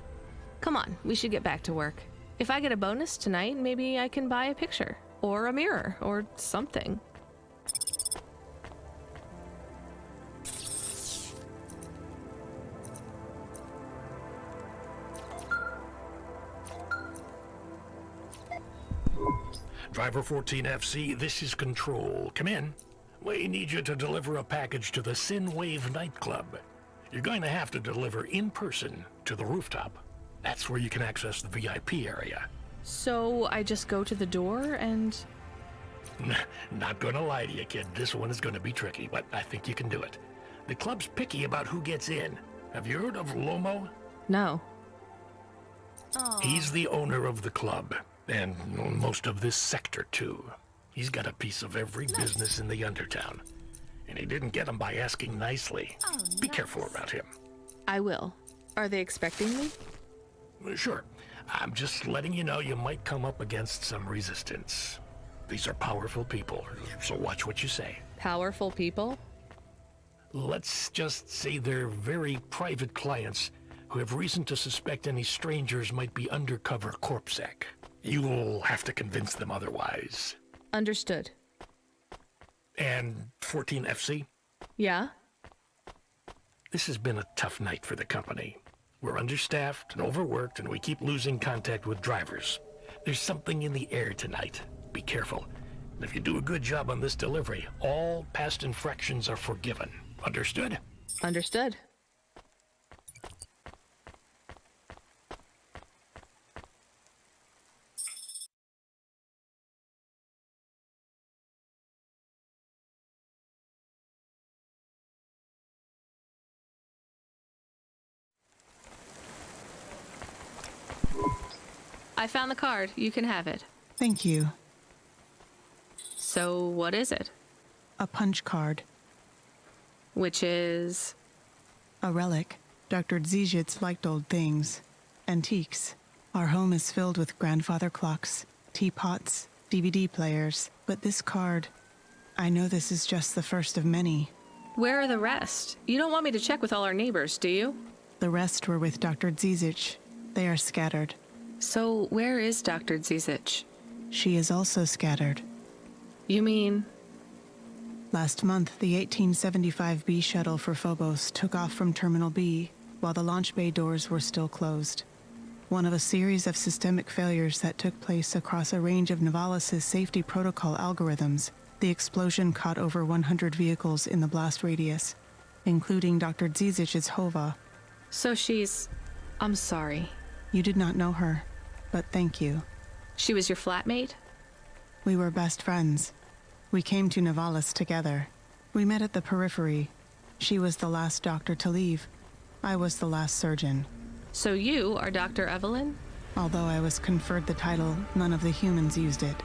Come on, we should get back to work. If I get a bonus tonight, maybe I can buy a picture, or a mirror, or something. Driver 14FC, this is Control. Come in. We need you to deliver a package to the Sinwave nightclub. You're going to have to deliver in person to the rooftop. That's where you can access the VIP area. So I just go to the door and... Not gonna lie to you, kid. This one is gonna be tricky, but I think you can do it. The club's picky about who gets in. Have you heard of Lomo? No. He's the owner of the club, and most of this sector, too. He's got a piece of every business in the Undertown. And he didn't get them by asking nicely. Be careful around him. I will. Are they expecting me? Sure. I'm just letting you know you might come up against some resistance. These are powerful people, so watch what you say. Powerful people? Let's just say they're very private clients who have reason to suspect any strangers might be undercover CorpSec. You'll have to convince them otherwise. Understood. And 14FC? Yeah? This has been a tough night for the company. We're understaffed and overworked, and we keep losing contact with drivers. There's something in the air tonight. Be careful. And if you do a good job on this delivery, all past infractions are forgiven. Understood? Understood. I found the card. You can have it. Thank you. So, what is it? A punch card. Which is? A relic. Dr. Dzizhitz liked old things. Antiques. Our home is filled with grandfather clocks, teapots, DVD players. But this card, I know this is just the first of many. Where are the rest? You don't want me to check with all our neighbors, do you? The rest were with Dr. Dzizhitz. They are scattered. So, where is Dr. Dzizhitz? She is also scattered. You mean? Last month, the 1875 B shuttle for Phobos took off from Terminal B while the launch bay doors were still closed. One of a series of systemic failures that took place across a range of Nivalis' safety protocol algorithms, the explosion caught over 100 vehicles in the blast radius, including Dr. Dzizich's Hova. So she's... I'm sorry. You did not know her, but thank you. She was your flatmate? We were best friends. We came to Nivalis together. We met at the periphery. She was the last doctor to leave. I was the last surgeon. So you are Dr. Evelyn? Although I was conferred the title, none of the humans used it.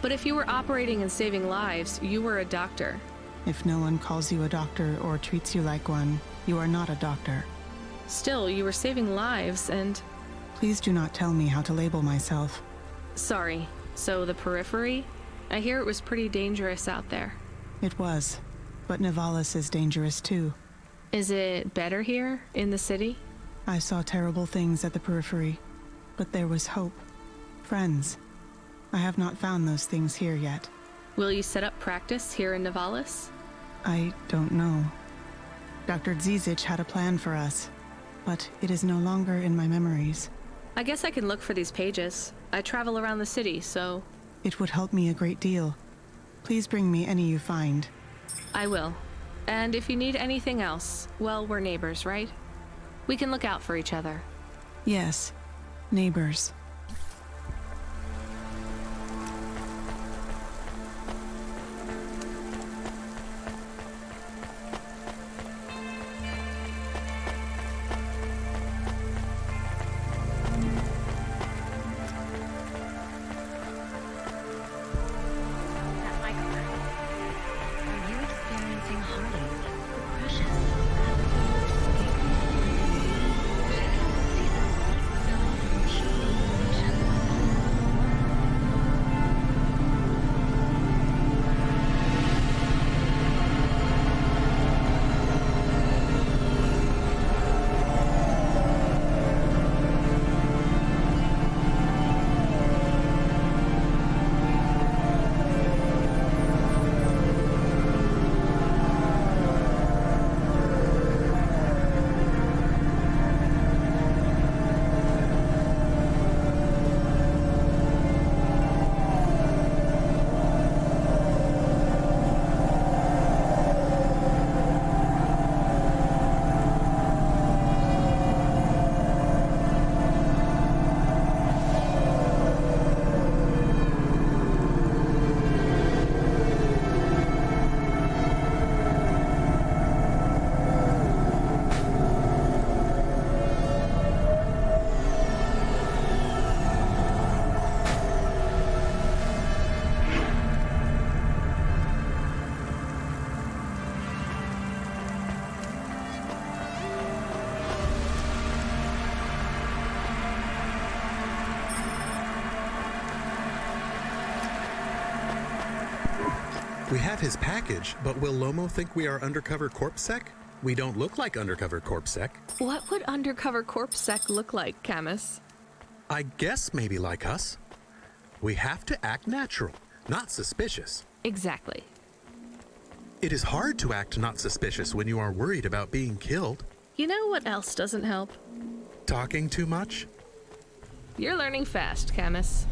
But if you were operating and saving lives, you were a doctor. If no one calls you a doctor or treats you like one, you are not a doctor. Still, you were saving lives and... Please do not tell me how to label myself. Sorry. So the periphery? I hear it was pretty dangerous out there. It was. But Nivalis is dangerous too. Is it better here, in the city? I saw terrible things at the periphery. But there was hope. Friends. I have not found those things here yet. Will you set up practice here in Nivalis? I don't know. Dr. Dzizich had a plan for us, but it is no longer in my memories. I guess I can look for these pages. I travel around the city, so... It would help me a great deal. Please bring me any you find. I will. And if you need anything else, well, we're neighbors, right? We can look out for each other. Yes, neighbors. We have his package, but will Lomo think we are undercover corpsec? We don't look like undercover corpsec. What would undercover corpsec look like, Camus? I guess maybe like us. We have to act natural, not suspicious. Exactly. It is hard to act not suspicious when you are worried about being killed. You know what else doesn't help? Talking too much? You're learning fast, Camus.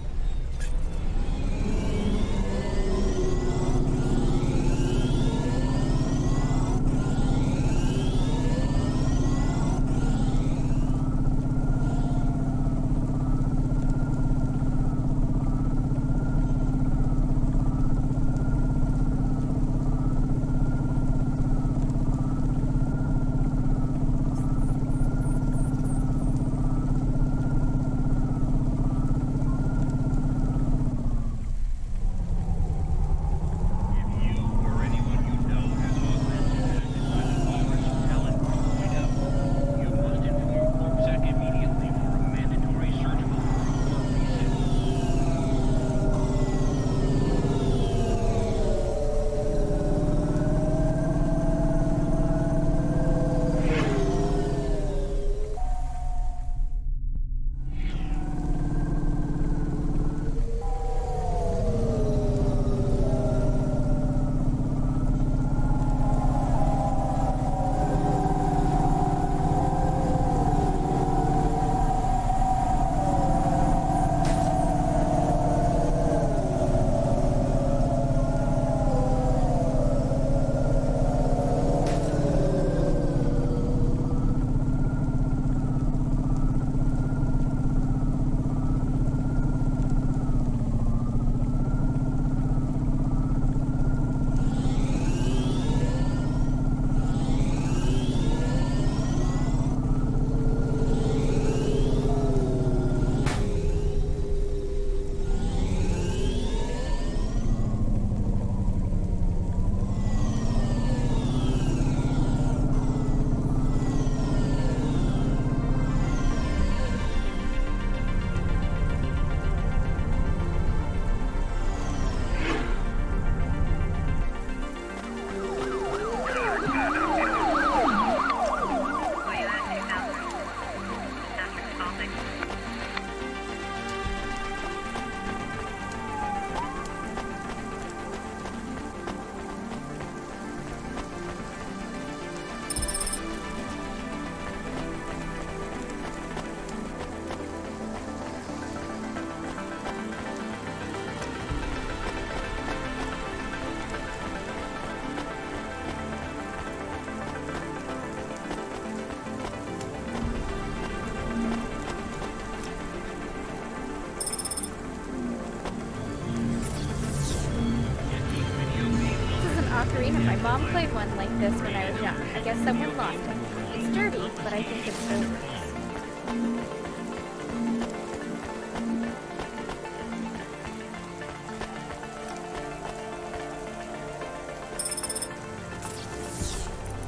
Ocarina. My mom played one like this when I was young. I guess someone lost it. It's dirty, but I think it's so nice.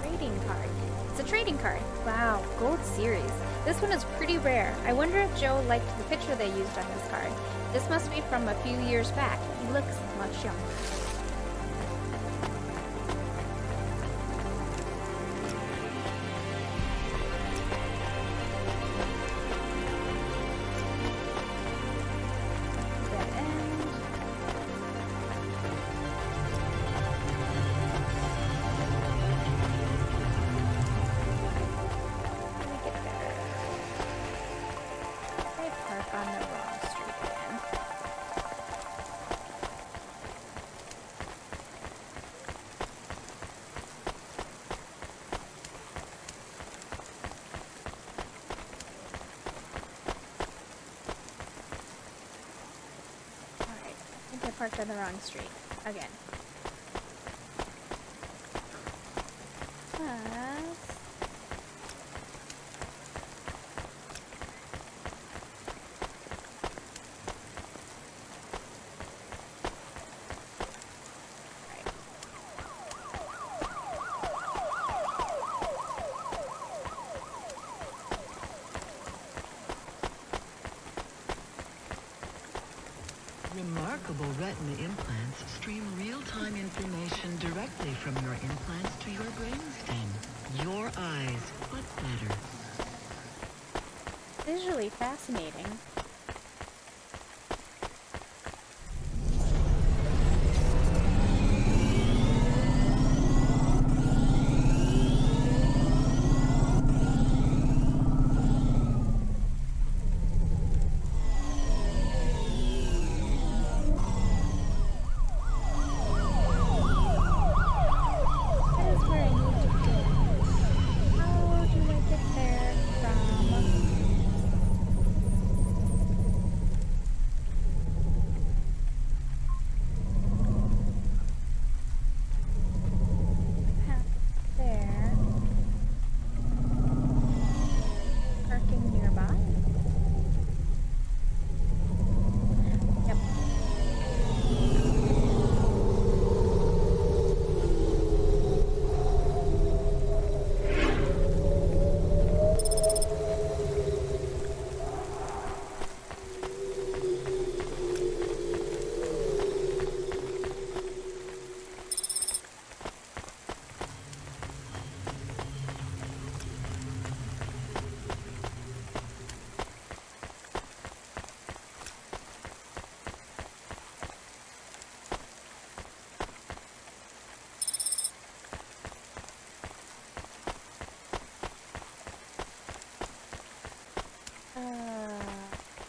Trading card. It's a trading card. Wow, gold series. This one is pretty rare. I wonder if Joe liked the picture they used on his card. This must be from a few years back. He looks much younger. Parked on the wrong street again. Remarkable retina implants stream real-time information directly from your implants to your brainstem. Your eyes, but better. Visually fascinating.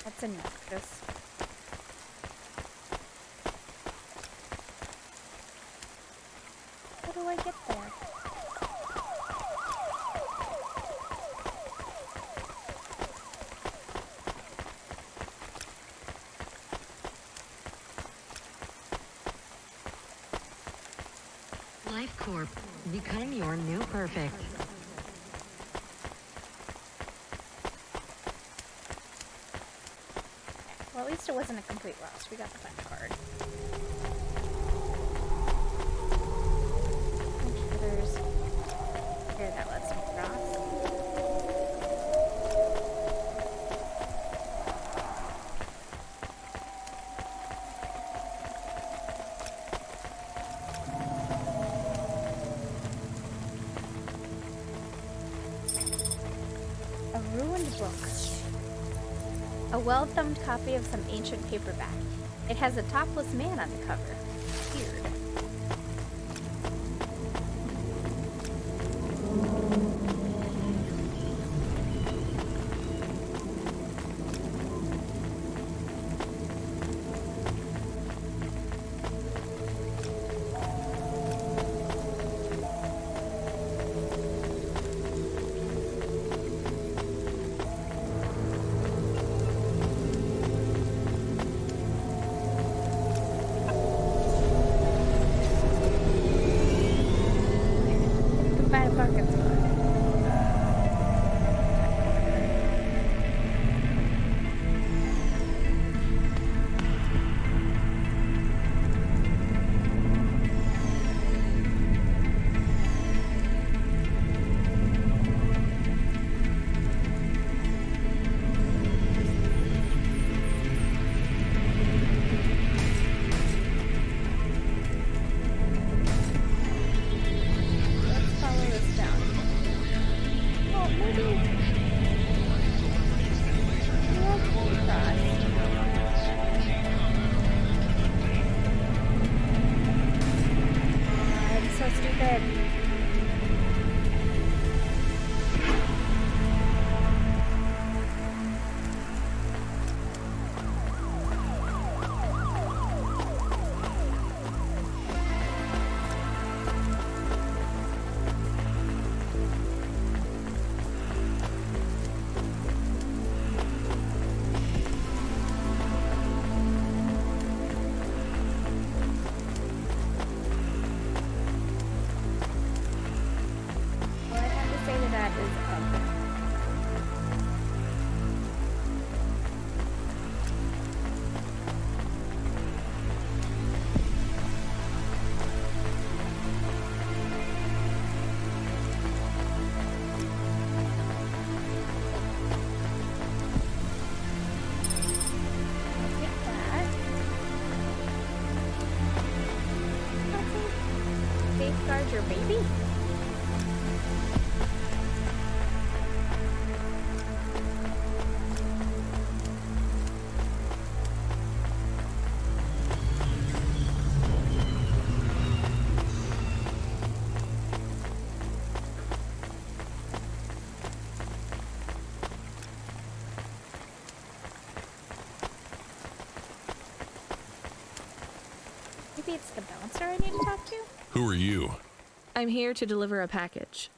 That's obnoxious. How do I get there? Life Corp. Become your new perfect. Well, at least it wasn't a complete loss. We got the punch card. Punch others. Here, that lets me cross. A ruined book. A well-thumbed copy of some ancient paperback. It has a topless man on the cover. Weird. Find a parking spot. Safeguard your baby? Maybe it's the bouncer I need to talk to? Who are you? I'm here to deliver a package.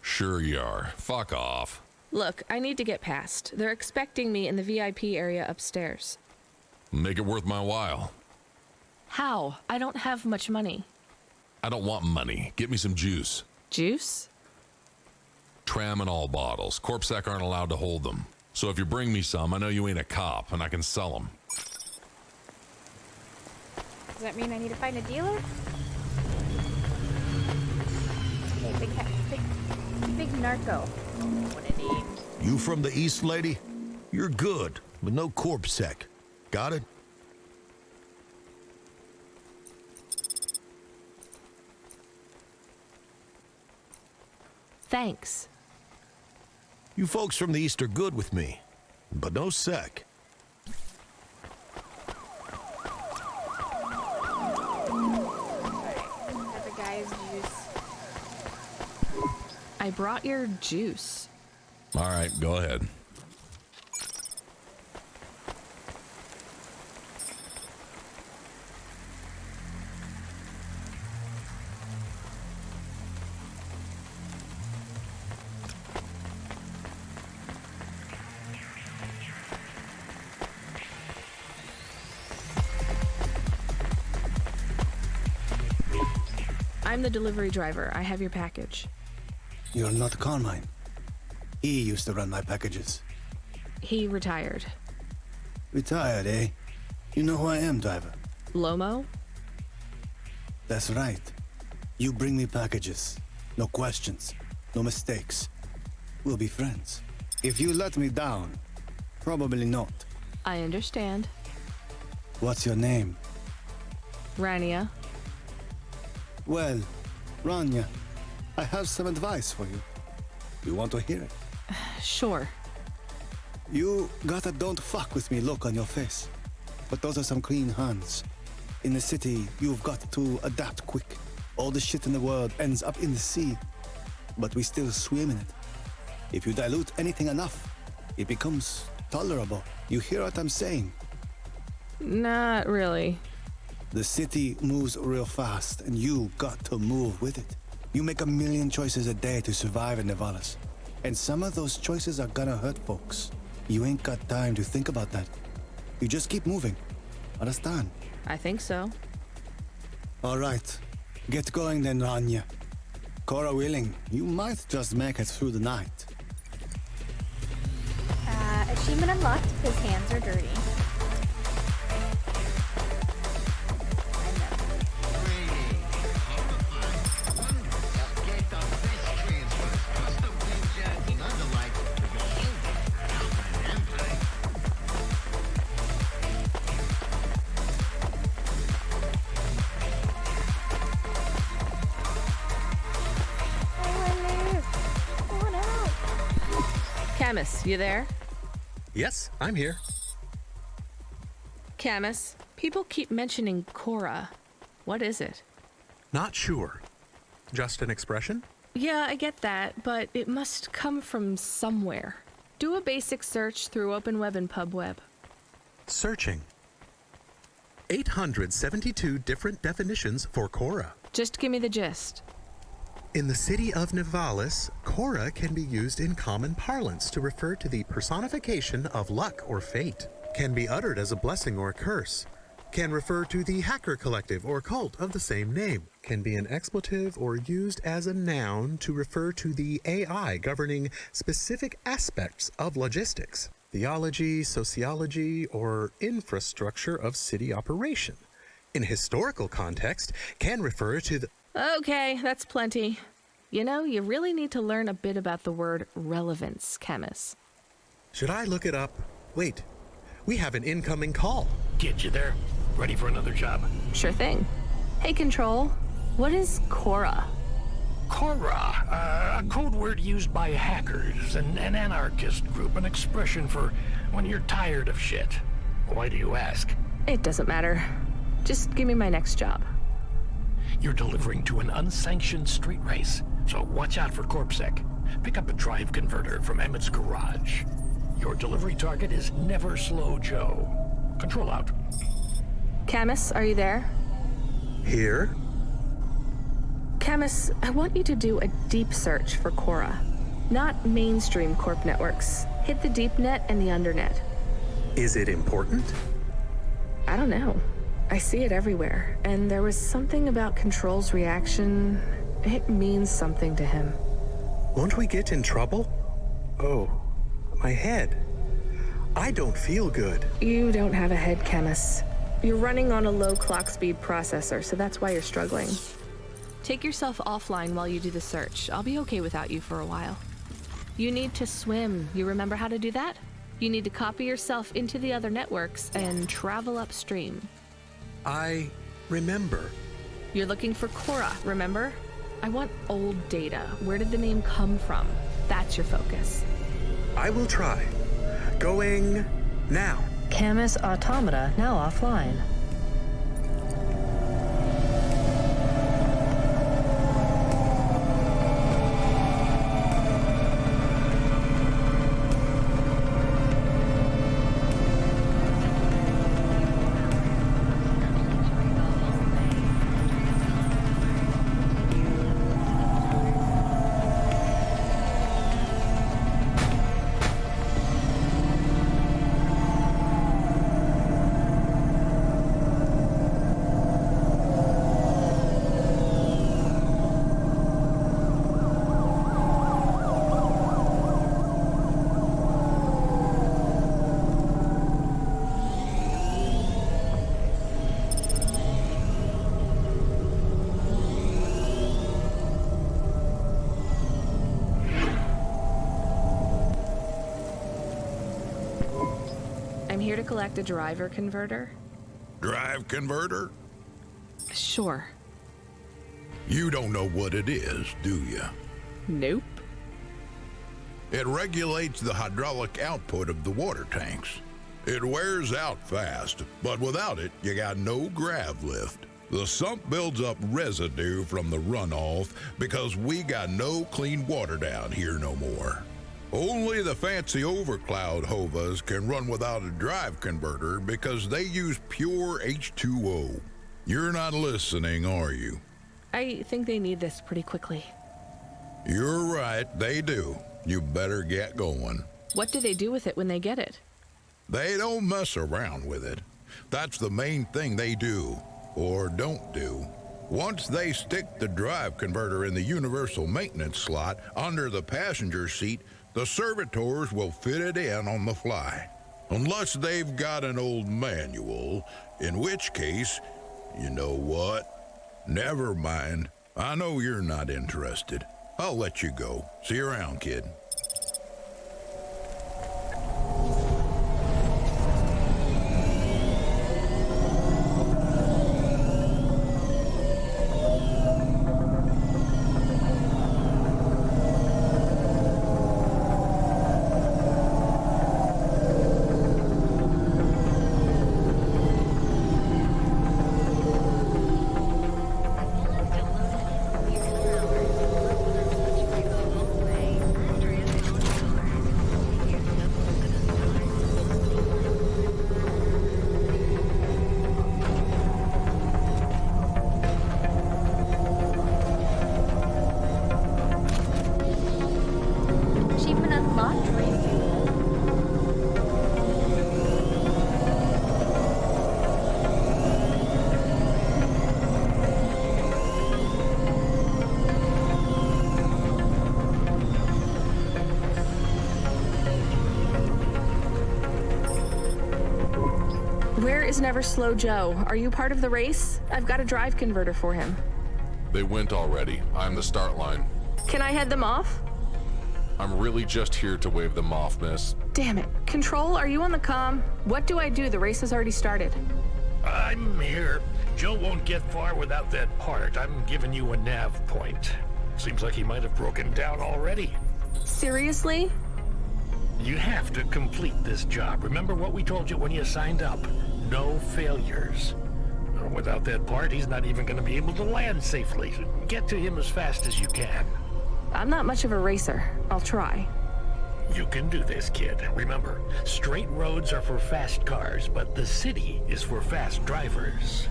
Sure you are. Fuck off. Look, I need to get past. They're expecting me in the VIP area upstairs. Make it worth my while. How? I don't have much money. I don't want money. Get me some juice. Juice? Tramadol bottles. Corpsec aren't allowed to hold them. So if you bring me some, I know you ain't a cop, and I can sell them. Does that mean I need to find a dealer? Okay, big narco. What I need. You from the East, lady? You're good, but no corpsec. Got it? Thanks. You folks from the East are good with me, but no sec. I brought your juice. All right, go ahead. I'm the delivery driver. I have your package. You're not Carmine. He used to run my packages. He retired. Retired, eh? You know who I am, driver. Lomo? That's right. You bring me packages. No questions. No mistakes. We'll be friends. If you let me down, probably not. I understand. What's your name? Rania. Well, Rania, I have some advice for you. You want to hear it? Sure. You got a don't fuck with me look on your face. But those are some clean hands. In the city, you've got to adapt quick. All the shit in the world ends up in the sea. But we still swim in it. If you dilute anything enough, it becomes tolerable. You hear what I'm saying? Not really. The city moves real fast, and you got to move with it. You make a million choices a day to survive in Nevalis. And some of those choices are gonna hurt folks. You ain't got time to think about that. You just keep moving. Understand? I think so. All right. Get going then, Rania. Cora willing, you might just make it through the night. Achievement unlocked. His hands are dirty. Camus, you there? Yes, I'm here. Camus, people keep mentioning Cora. What is it? Not sure. Just an expression? Yeah, I get that, but it must come from somewhere. Do a basic search through Open Web and PubWeb. Searching. 872 different definitions for Cora. Just give me the gist. In the city of Nevalis, Cora can be used in common parlance to refer to the personification of luck or fate. Can be uttered as a blessing or a curse. Can refer to the hacker collective or cult of the same name. Can be an expletive or used as a noun to refer to the AI governing specific aspects of logistics, theology, sociology, or infrastructure of city operation. In historical context, can refer to the... Okay, that's plenty. You know, you really need to learn a bit about the word relevance, Camus. Should I look it up? Wait, we have an incoming call. Kid, you there? Ready for another job? Sure thing. Hey, Control, what is Cora? Cora, a code word used by hackers, an anarchist group, an expression for when you're tired of shit. Why do you ask? It doesn't matter. Just give me my next job. You're delivering to an unsanctioned street race, so watch out for CorpSec. Pick up a drive converter from Emmett's garage. Your delivery target is Never Slow Joe. Control out. Camus, are you there? Here? Camus, I want you to do a deep search for Cora. Not mainstream corp networks. Hit the deep net and the undernet. Is it important? I don't know. I see it everywhere, and there was something about Control's reaction. It means something to him. Won't we get in trouble? Oh, my head. I don't feel good. You don't have a head, Camus. You're running on a low clock speed processor, so that's why you're struggling. Take yourself offline while you do the search. I'll be okay without you for a while. You need to swim. You remember how to do that? You need to copy yourself into the other networks and travel upstream. I remember. You're looking for Cora, remember? I want old data. Where did the name come from? That's your focus. I will try. Going now. Camus Automata now offline. I'm here to collect a driver converter. Drive converter? Sure. You don't know what it is, do you? Nope. It regulates the hydraulic output of the water tanks. It wears out fast, but without it, you got no grav lift. The sump builds up residue from the runoff because we got no clean water down here no more. Only the fancy overcloud hovas can run without a drive converter because they use pure H2O. You're not listening, are you? I think they need this pretty quickly. You're right, they do. You better get going. What do they do with it when they get it? They don't mess around with it. That's the main thing they do, or don't do. Once they stick the drive converter in the universal maintenance slot under the passenger seat, the servitors will fit it in on the fly. Unless they've got an old manual, in which case, you know what? Never mind. I know you're not interested. I'll let you go. See you around, kid. Is Never Slow Joe. Are you part of the race? I've got a drive converter for him. They went already. I'm the start line. Can I head them off? I'm really just here to wave them off, miss. Damn it. Control, are you on the comm? What do I do? The race has already started. I'm here. Joe won't get far without that part. I'm giving you a nav point. Seems like he might have broken down already. Seriously? You have to complete this job. Remember what we told you when you signed up? No failures. Without that part, he's not even going to be able to land safely. Get to him as fast as you can. I'm not much of a racer. I'll try. You can do this, kid. Remember, straight roads are for fast cars, but the city is for fast drivers.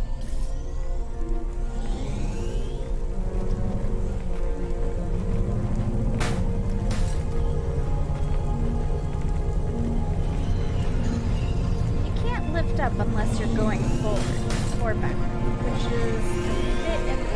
Lift up unless you're going forward or backward, which is a bit in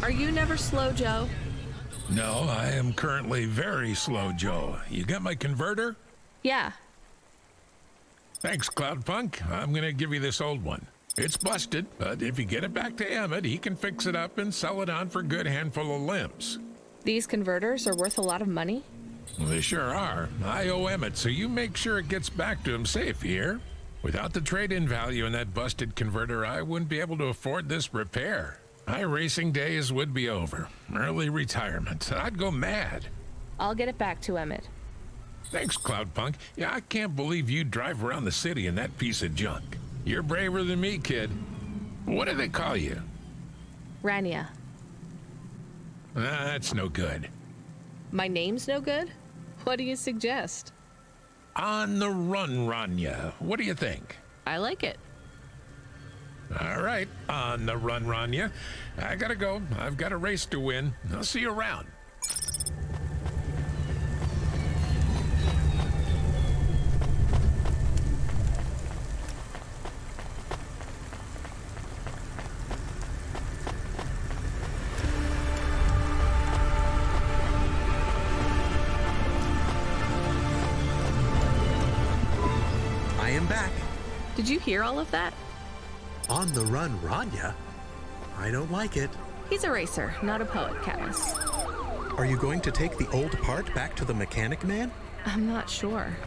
Are you never slow, Joe? No, I am currently very slow, Joe. You got my converter? Yeah. Thanks, Cloudpunk. I'm gonna give you this old one. It's busted, but if you get it back to Emmett, he can fix it up and sell it on for a good handful of limbs. These converters are worth a lot of money? Well, they sure are. I owe Emmett, so you make sure it gets back to him safe, you hear? Without the trade-in value in that busted converter, I wouldn't be able to afford this repair. My racing days would be over. Early retirement. I'd go mad. I'll get it back to Emmett. Thanks, Cloudpunk. Yeah, I can't believe you drive around the city in that piece of junk. You're braver than me, kid. What do they call you? Rania. That's no good. My name's no good? What do you suggest? On the run, Rania. What do you think? I like it. All right, on the run, Rania. I gotta go. I've got a race to win. I'll see you around. I am back. Did you hear all of that? On the run, Rania? I don't like it. He's a racer, not a poet, Katniss. Are you going to take the old part back to the mechanic man? I'm not sure.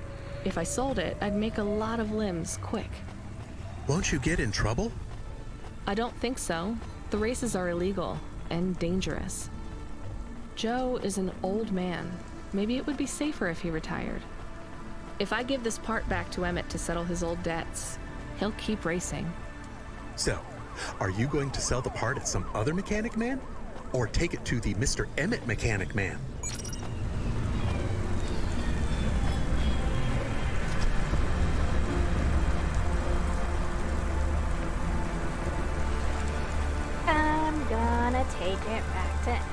If I sold it, I'd make a lot of limbs quick. Won't you get in trouble? I don't think so. The races are illegal and dangerous. Joe is an old man. Maybe it would be safer if he retired. If I give this part back to Emmett to settle his old debts, he'll keep racing. So, are you going to sell the part at some other mechanic man? Or take it to the Mr. Emmett mechanic man? I'm gonna take it back to Emmett.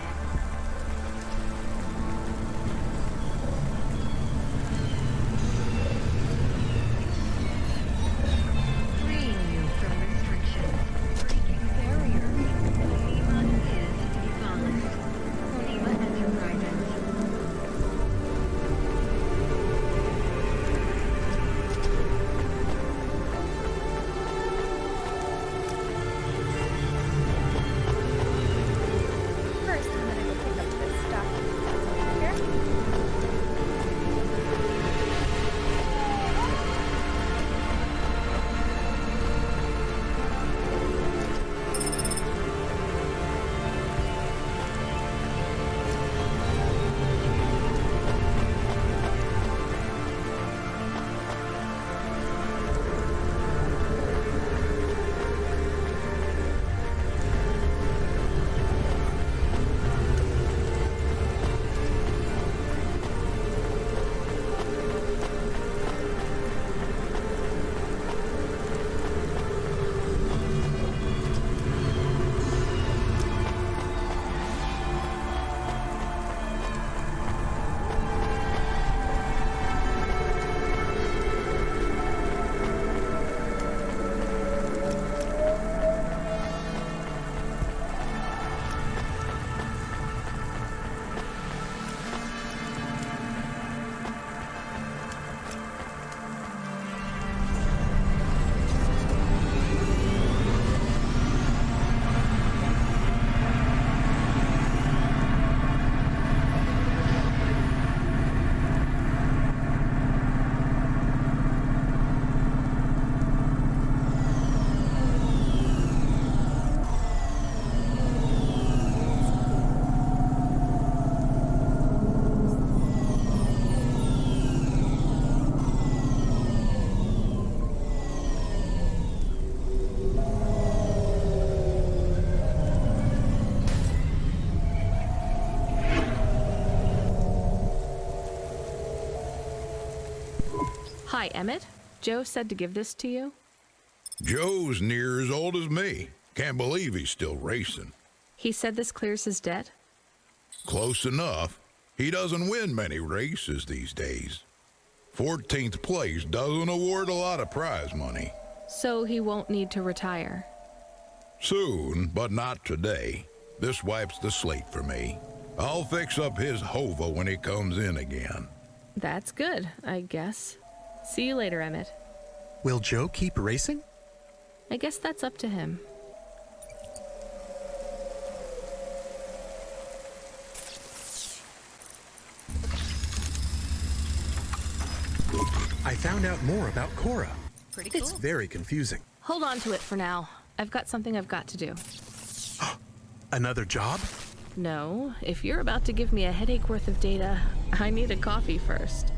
Hi, Emmett. Joe said to give this to you. Joe's near as old as me. Can't believe he's still racing. He said this clears his debt? Close enough. He doesn't win many races these days. 14th place doesn't award a lot of prize money. So he won't need to retire. Soon, but not today. This wipes the slate for me. I'll fix up his hovo when he comes in again. That's good, I guess. See you later, Emmett. Will Joe keep racing? I guess that's up to him. I found out more about Cora. Pretty cool. It's very confusing. Hold on to it for now. I've got something I've got to do. Another job? No, if you're about to give me a headache worth of data, I need a coffee first.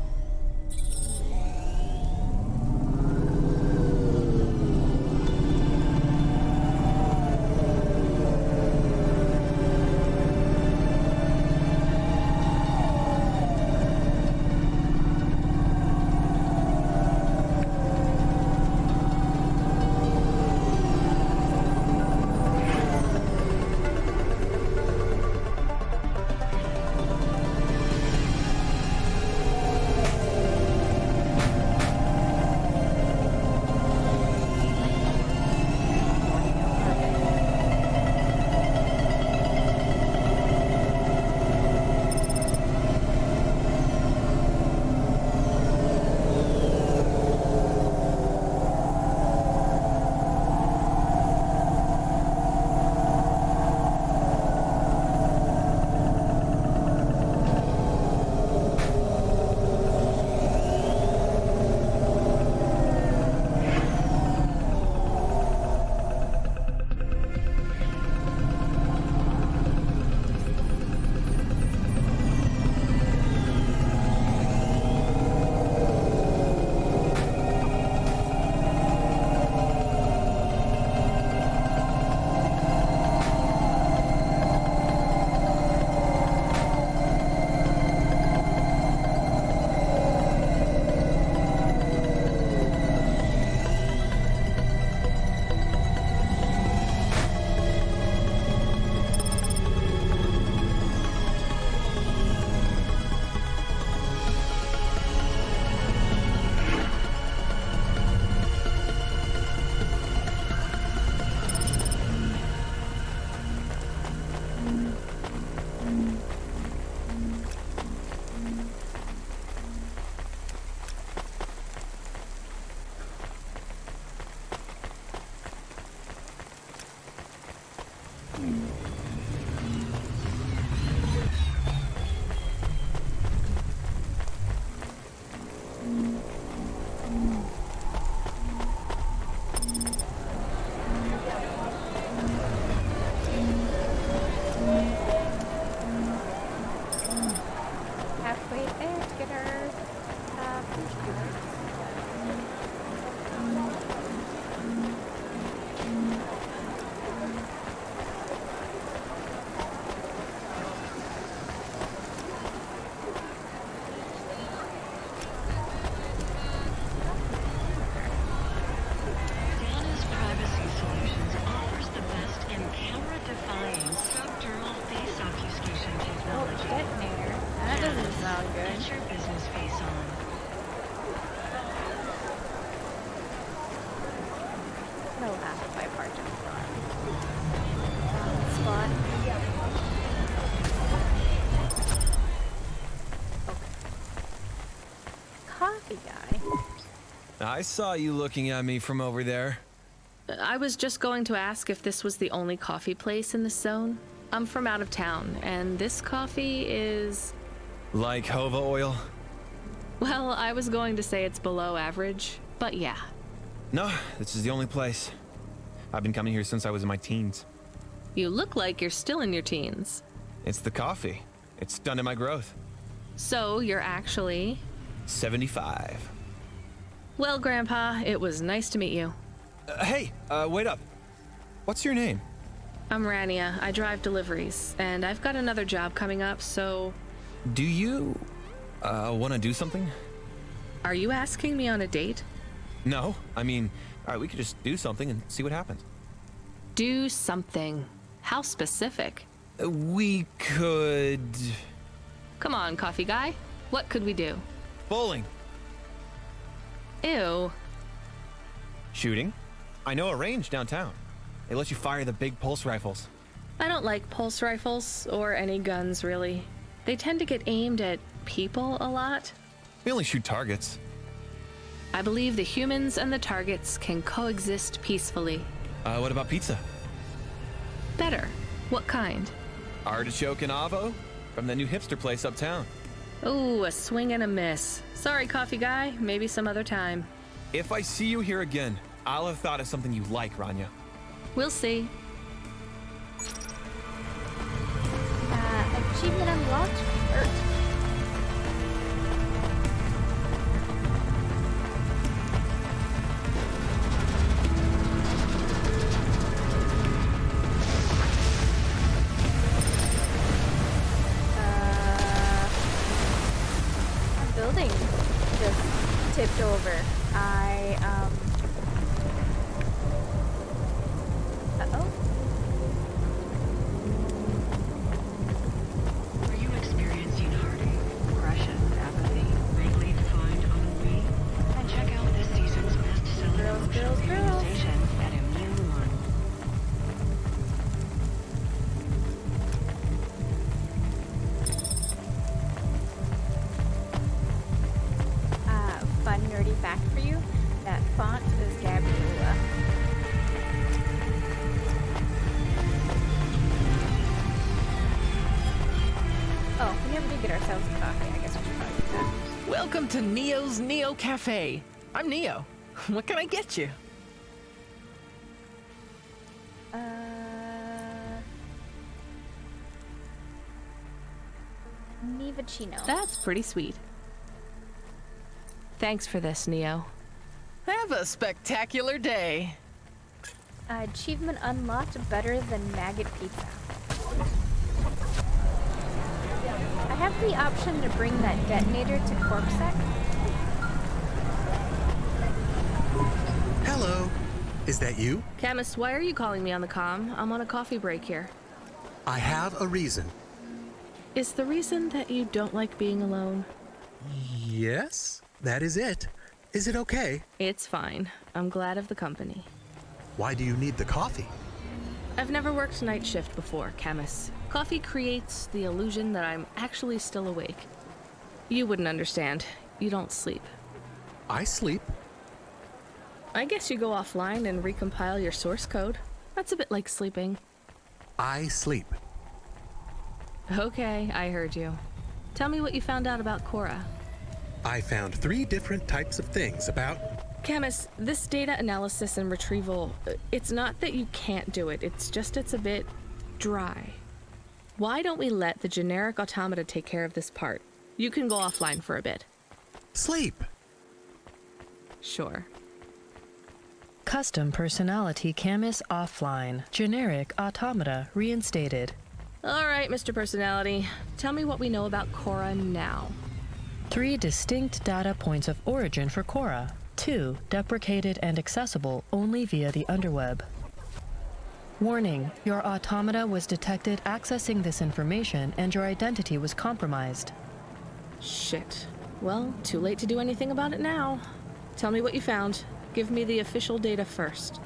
I saw you looking at me from over there. I was just going to ask if this was the only coffee place in this zone. I'm from out of town, and this coffee is... Like Hova oil? Well, I was going to say it's below average, but yeah. No, this is the only place. I've been coming here since I was in my teens. You look like you're still in your teens. It's the coffee. It's stunted my growth. So, you're actually... 75. Well, Grandpa, it was nice to meet you. Hey, wait up. What's your name? I'm Rania. I drive deliveries, and I've got another job coming up, so... Do you, want to do something? Are you asking me on a date? No, I mean, all right, we could just do something and see what happens. Do something. How specific? We could... Come on, coffee guy. What could we do? Bowling. Ew. Shooting? I know a range downtown. They let you fire the big pulse rifles. I don't like pulse rifles, or any guns, really. They tend to get aimed at people a lot. We only shoot targets. I believe the humans and the targets can coexist peacefully. What about pizza? Better. What kind? Artichoke and avo? From the new hipster place uptown. Ooh, a swing and a miss. Sorry, coffee guy. Maybe some other time. If I see you here again, I'll have thought of something you like, Rania. We'll see. Achievement unlocked. Our building just tipped over. Uh-oh. Are you experiencing heartache, depression, apathy, vaguely defined ennui? Then check out this season's best-selling emotional fueling station at Immune One. Fun nerdy fact for you. That font is Gabriella. Oh, we never did get ourselves a coffee. I guess we should probably do that. Welcome to Neo's Neo Cafe. I'm Neo. What can I get you? Mivacino. That's pretty sweet. Thanks for this, Neo. Have a spectacular day. Achievement unlocked better than maggot pizza. I have the option to bring that detonator to CorpSec. Hello. Is that you? Camus, why are you calling me on the comm? I'm on a coffee break here. I have a reason. Is the reason that you don't like being alone? Yes, that is it. Is it okay? It's fine. I'm glad of the company. Why do you need the coffee? I've never worked night shift before, Camus. Coffee creates the illusion that I'm actually still awake. You wouldn't understand. You don't sleep. I sleep. I guess you go offline and recompile your source code. That's a bit like sleeping. I sleep. Okay, I heard you. Tell me what you found out about Cora. I found 3 different types of things about... Camus, this data analysis and retrieval, it's not that you can't do it, it's a bit dry. Why don't we let the generic automata take care of this part? You can go offline for a bit. Sleep! Sure. Custom personality Camus offline. Generic automata reinstated. All right, Mr. Personality. Tell me what we know about Cora now. 3 distinct data points of origin for Cora. 2 deprecated and accessible only via the underweb. Warning, your automata was detected accessing this information and your identity was compromised. Shit. Well, too late to do anything about it now. Tell me what you found. Give me the official data first.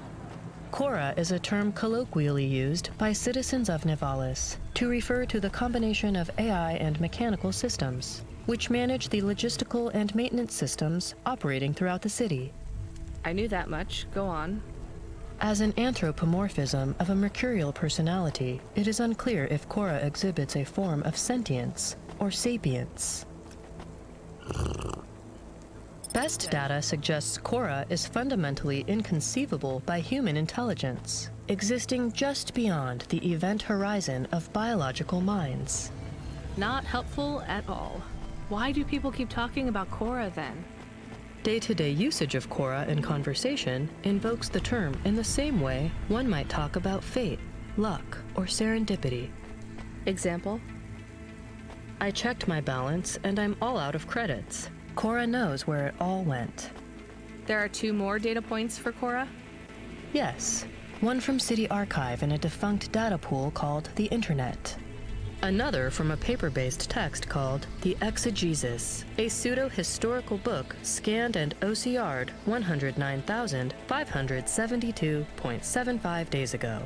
Cora is a term colloquially used by citizens of Nivalis to refer to the combination of AI and mechanical systems, which manage the logistical and maintenance systems operating throughout the city. I knew that much. Go on. As an anthropomorphism of a mercurial personality, it is unclear if Cora exhibits a form of sentience or sapience. Best data suggests Cora is fundamentally inconceivable by human intelligence, existing just beyond the event horizon of biological minds. Not helpful at all. Why do people keep talking about Cora then? Day-to-day usage of Cora in conversation invokes the term in the same way one might talk about fate, luck, or serendipity. Example? I checked my balance and I'm all out of credits. Cora knows where it all went. There are 2 more data points for Cora? Yes. One from City Archive in a defunct data pool called the Internet. Another from a paper-based text called The Exegesis, a pseudo-historical book scanned and OCR'd 109,572.75 days ago.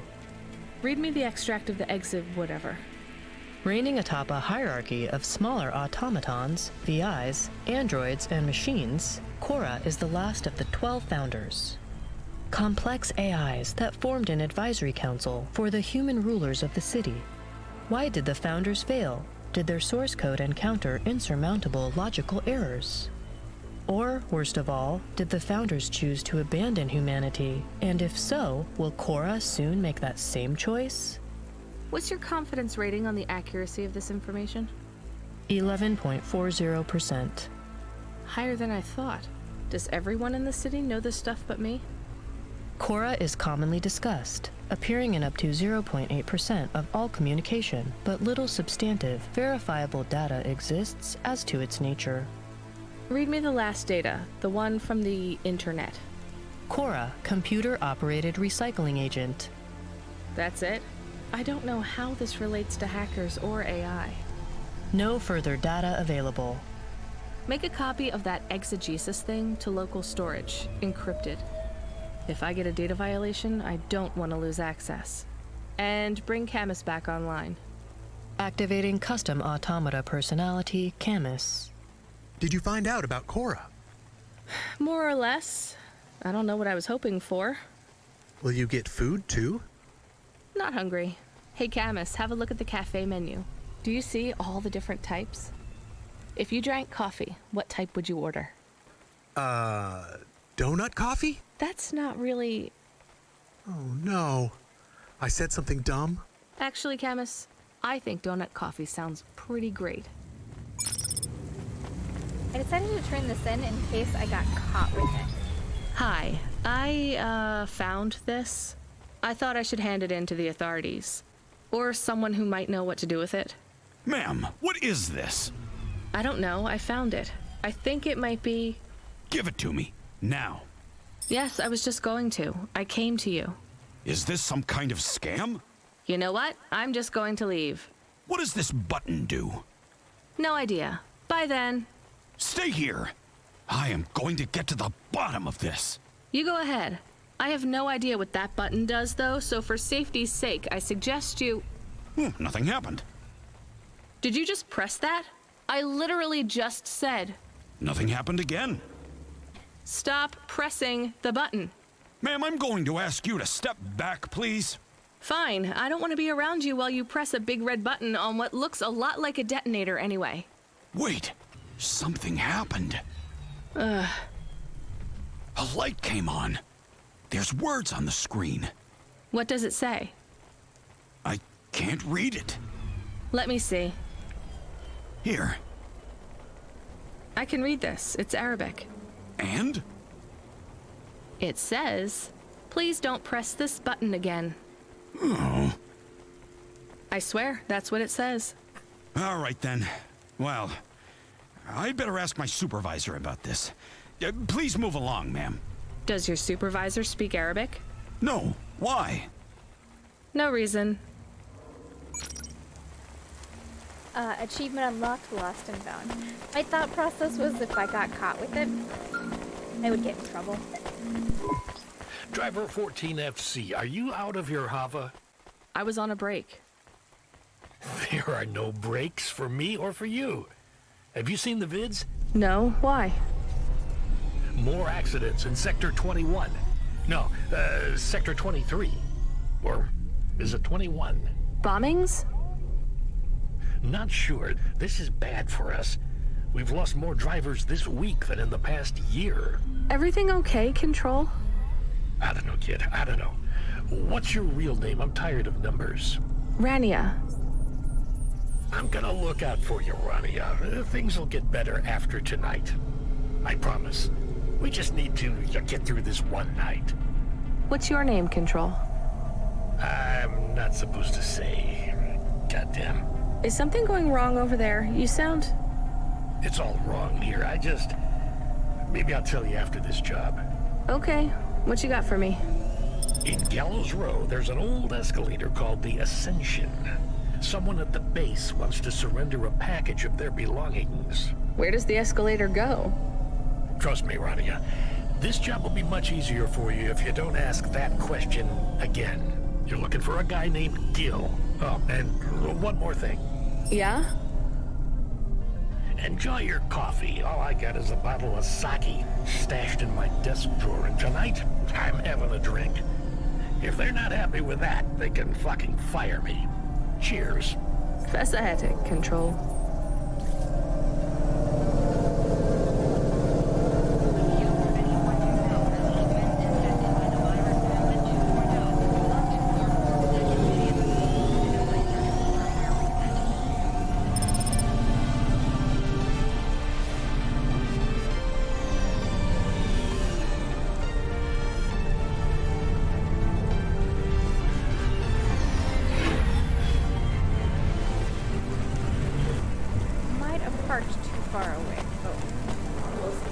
Read me the extract of the exit whatever. Reigning atop a hierarchy of smaller automatons, VIs, androids, and machines, Cora is the last of the 12 founders. Complex AIs that formed an advisory council for the human rulers of the city. Why did the founders fail? Did their source code encounter insurmountable logical errors? Or, worst of all, did the founders choose to abandon humanity? And if so, will Cora soon make that same choice? What's your confidence rating on the accuracy of this information? 11.40%. Higher than I thought. Does everyone in the city know this stuff but me? Cora is commonly discussed, appearing in up to 0.8% of all communication, but little substantive, verifiable data exists as to its nature. Read me the last data, the one from the internet. Cora, computer-operated recycling agent. That's it? I don't know how this relates to hackers or AI. No further data available. Make a copy of that exegesis thing to local storage, encrypted. If I get a data violation, I don't want to lose access. And bring Camus back online. Activating custom automata personality, Camus. Did you find out about Cora? More or less. I don't know what I was hoping for. Will you get food too? Not hungry. Hey Camus, have a look at the cafe menu. Do you see all the different types? If you drank coffee, what type would you order? Donut coffee? That's not really... Oh no. I said something dumb? Actually, Camus, I think donut coffee sounds pretty great. I decided to turn this in case I got caught with it. Hi, I found this. I thought I should hand it in to the authorities. Or someone who might know what to do with it. Ma'am, what is this? I don't know, I found it. I think it might be... Give it to me, now. Yes, I was just going to. I came to you. Is this some kind of scam? You know what? I'm just going to leave. What does this button do? No idea. Bye then. Stay here. I am going to get to the bottom of this. You go ahead. I have no idea what that button does, though, so for safety's sake, I suggest you... Nothing happened. Did you just press that? I literally just said... Nothing happened again. Stop pressing the button. Ma'am, I'm going to ask you to step back, please. Fine. I don't want to be around you while you press a big red button on what looks a lot like a detonator anyway. Wait. Something happened. A light came on. There's words on the screen. What does it say? I can't read it. Let me see. Here. I can read this. It's Arabic. And? It says, please don't press this button again. Oh. I swear, that's what it says. All right then. Well, I'd better ask my supervisor about this. Please move along, ma'am. Does your supervisor speak Arabic? No. Why? No reason. Achievement unlocked, lost and found. My thought process was if I got caught with it, I would get in trouble. Driver 14FC, are you out of your Hava? I was on a break. There are no breaks for me or for you. Have you seen the vids? No, why? More accidents in Sector 21. No, Sector 23. Or is it 21? Bombings? Not sure. This is bad for us. We've lost more drivers this week than in the past year. Everything okay, Control? I don't know, kid. I don't know. What's your real name? I'm tired of numbers. Rania. I'm gonna look out for you, Rania. Things will get better after tonight. I promise. We just need to get through this one night. What's your name, Control? I'm not supposed to say. Goddamn. Is something going wrong over there? You sound... It's all wrong here. Maybe I'll tell you after this job. Okay. What you got for me? In Gallows Row, there's an old escalator called the Ascension. Someone at the base wants to surrender a package of their belongings. Where does the escalator go? Trust me, Rania. This job will be much easier for you if you don't ask that question again. You're looking for a guy named Gil. Oh, and one more thing. Yeah? Enjoy your coffee. All I got is a bottle of sake stashed in my desk drawer, and tonight, I'm having a drink. If they're not happy with that, they can fucking fire me. Cheers. Fasciatic control. Parked too far away. Oh, we'll see.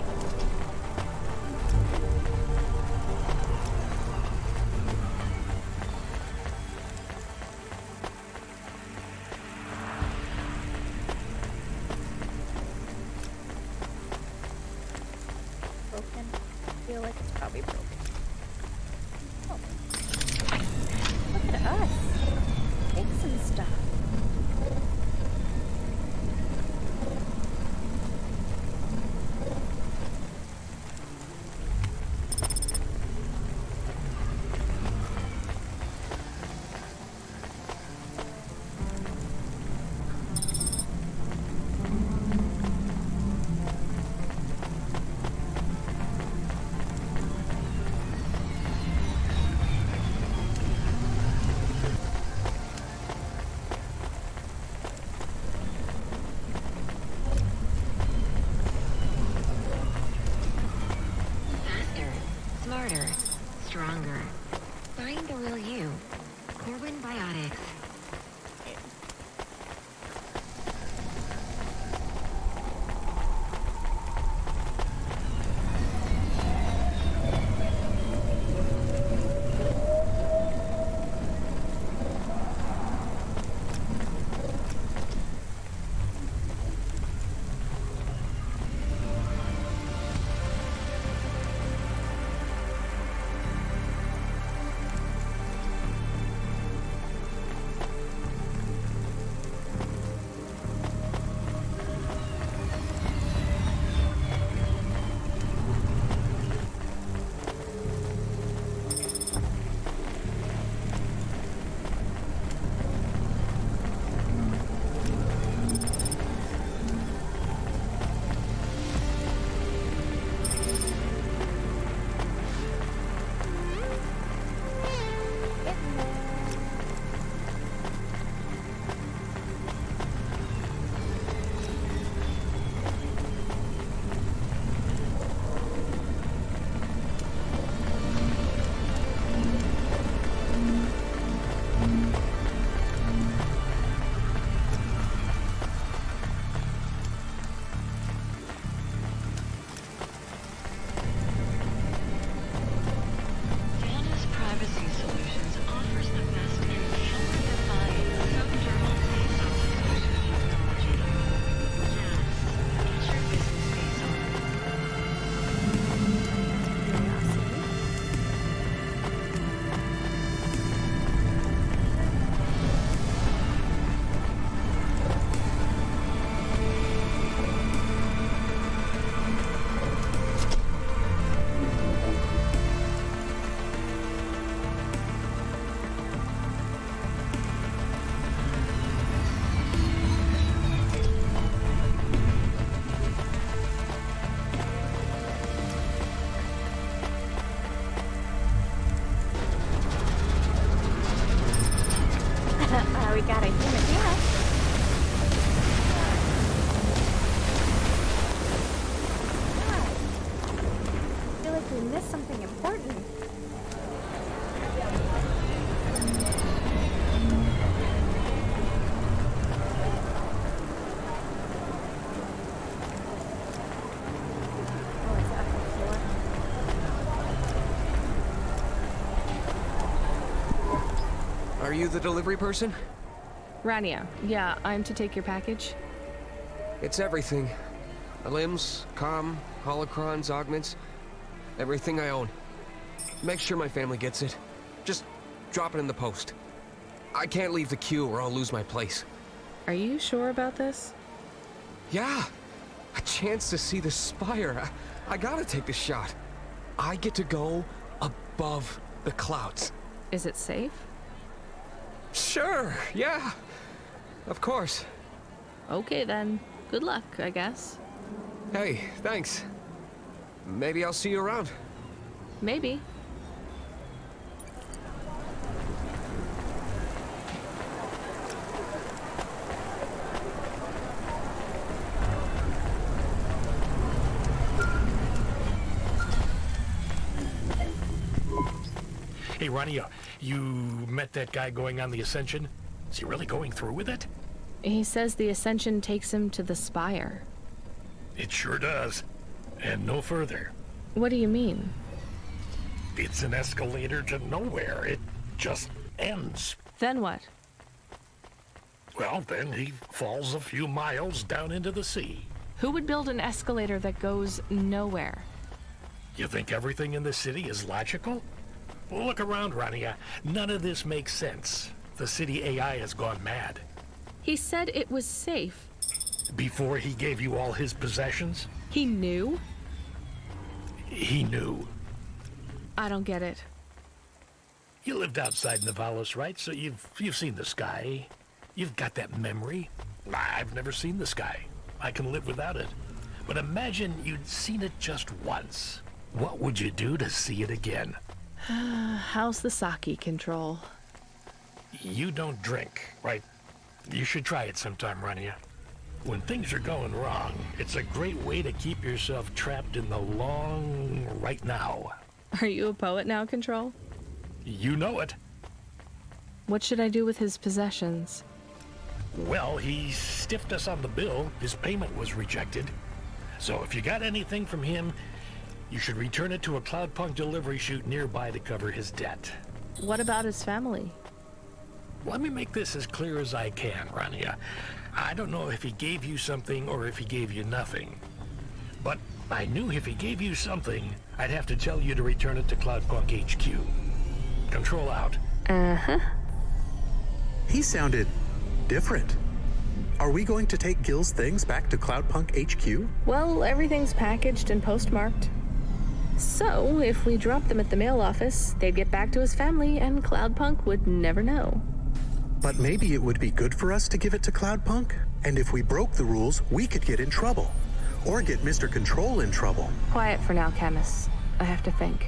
Broken. I feel like it's probably broken. Oh. Look at us. Take some stuff. Smarter, stronger. Find the real you. Corbin Biotics. We got a human here. I feel like we missed something important. Oh, it's up the floor. Are you the delivery person? Rania, yeah, I'm to take your package. It's everything. Limbs, comm, holocrons, augments. Everything I own. Make sure my family gets it. Just Drop it in the post. I can't leave the queue or I'll lose my place. Are you sure about this? Yeah! A chance to see the spire. I gotta take the shot. I get to go above the clouds. Is it safe? Sure, yeah. Of course. Okay then. Good luck, I guess. Hey, thanks. Maybe I'll see you around. Maybe. Hey, Ronnie, you met that guy going on the Ascension? Is he really going through with it? He says the Ascension takes him to the spire. It sure does. And no further. What do you mean? It's an escalator to nowhere. It just ends. Then what? Well, then he falls a few miles down into the sea. Who would build an escalator that goes nowhere? You think everything in the city is logical? Well, look around, Rania. None of this makes sense. The city AI has gone mad. He said it was safe. Before he gave you all his possessions? He knew? He knew. I don't get it. You lived outside Nivalis, right? So you've seen the sky. You've got that memory. I've never seen the sky. I can live without it. But imagine you'd seen it just once. What would you do to see it again? How's the sake control? You don't drink, right? You should try it sometime, Rania. When things are going wrong, it's a great way to keep yourself trapped in the long right now. Are you a poet now, Control? You know it. What should I do with his possessions? Well, he stiffed us on the bill. His payment was rejected. So if you got anything from him, you should return it to a Cloudpunk delivery chute nearby to cover his debt. What about his family? Let me make this as clear as I can, Rania. I don't know if he gave you something or if he gave you nothing. But I knew if he gave you something, I'd have to tell you to return it to Cloudpunk HQ. Control out. Uh-huh. He sounded different. Are we going to take Gil's things back to Cloudpunk HQ? Well, everything's packaged and postmarked. So, if we drop them at the mail office, they'd get back to his family and Cloudpunk would never know. But maybe it would be good for us to give it to Cloudpunk? And if we broke the rules, we could get in trouble. Or get Mr. Control in trouble. Quiet for now, Camus. I have to think.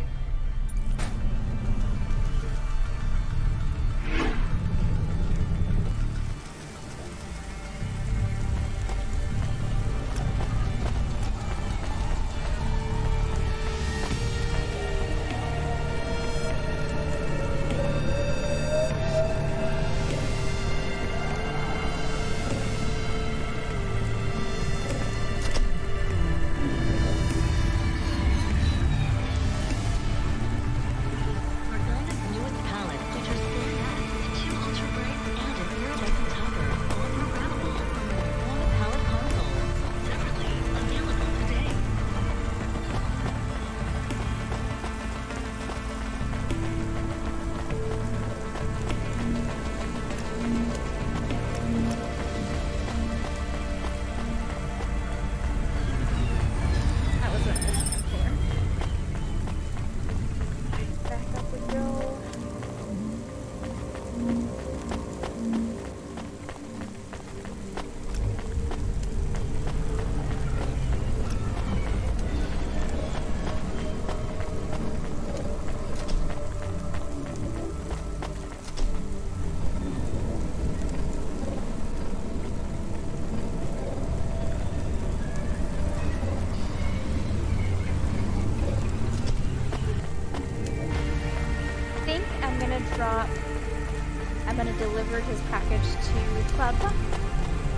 I'm gonna deliver his package to Cloudpunk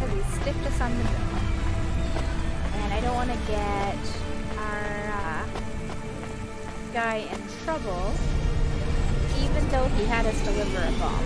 because he stiffed us on the bill. And I don't want to get our guy in trouble, even though he had us deliver a bomb.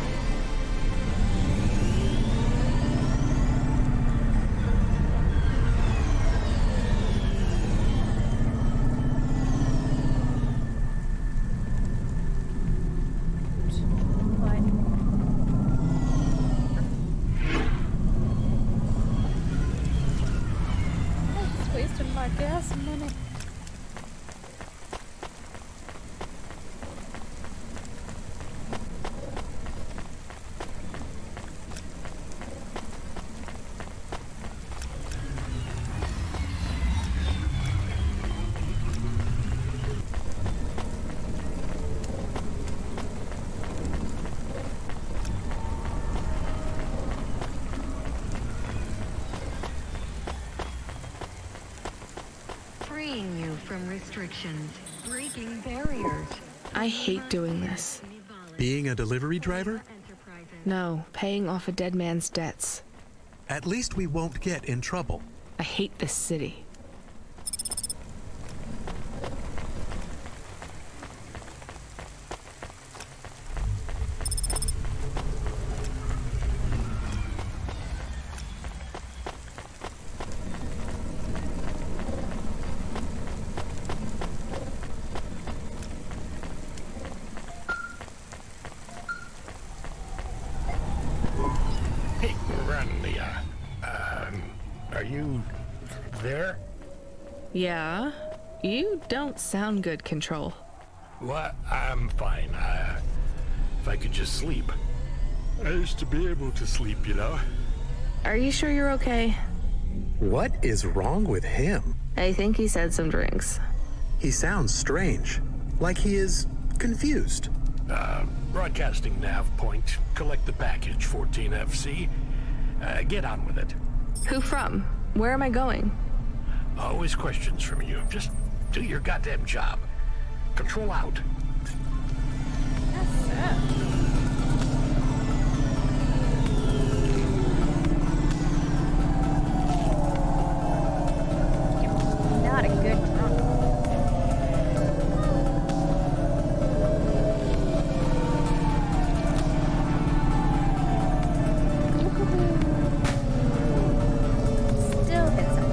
restrictions, breaking barriers. I hate doing this. Being a delivery driver? No, paying off a dead man's debts. At least we won't get in trouble. I hate this city. Hey, Ronlia. Are you there? Yeah? You don't sound good, Control. What? I'm fine. If I could just sleep. I used to be able to sleep, you know? Are you sure you're okay? What is wrong with him? I think he said some drinks. He sounds strange, like he is confused. Broadcasting nav point. Collect the package, 14FC. Get on with it. Who from? Where am I going? Always questions from you. Just do your goddamn job. Control out. Not a good drunk. Still hit something.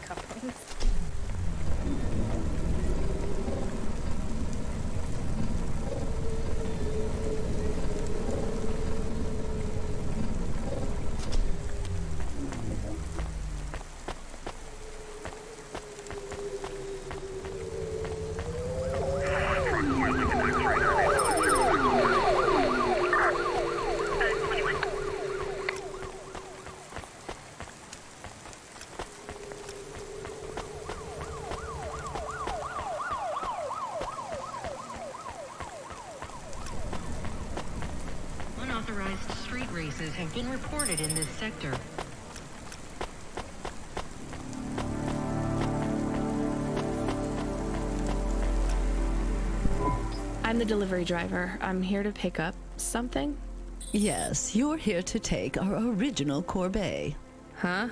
Couplings. Unauthorized street races have been reported in this sector. I'm the delivery driver. I'm here to pick up something. Yes, you're here to take our original corbeille. Huh?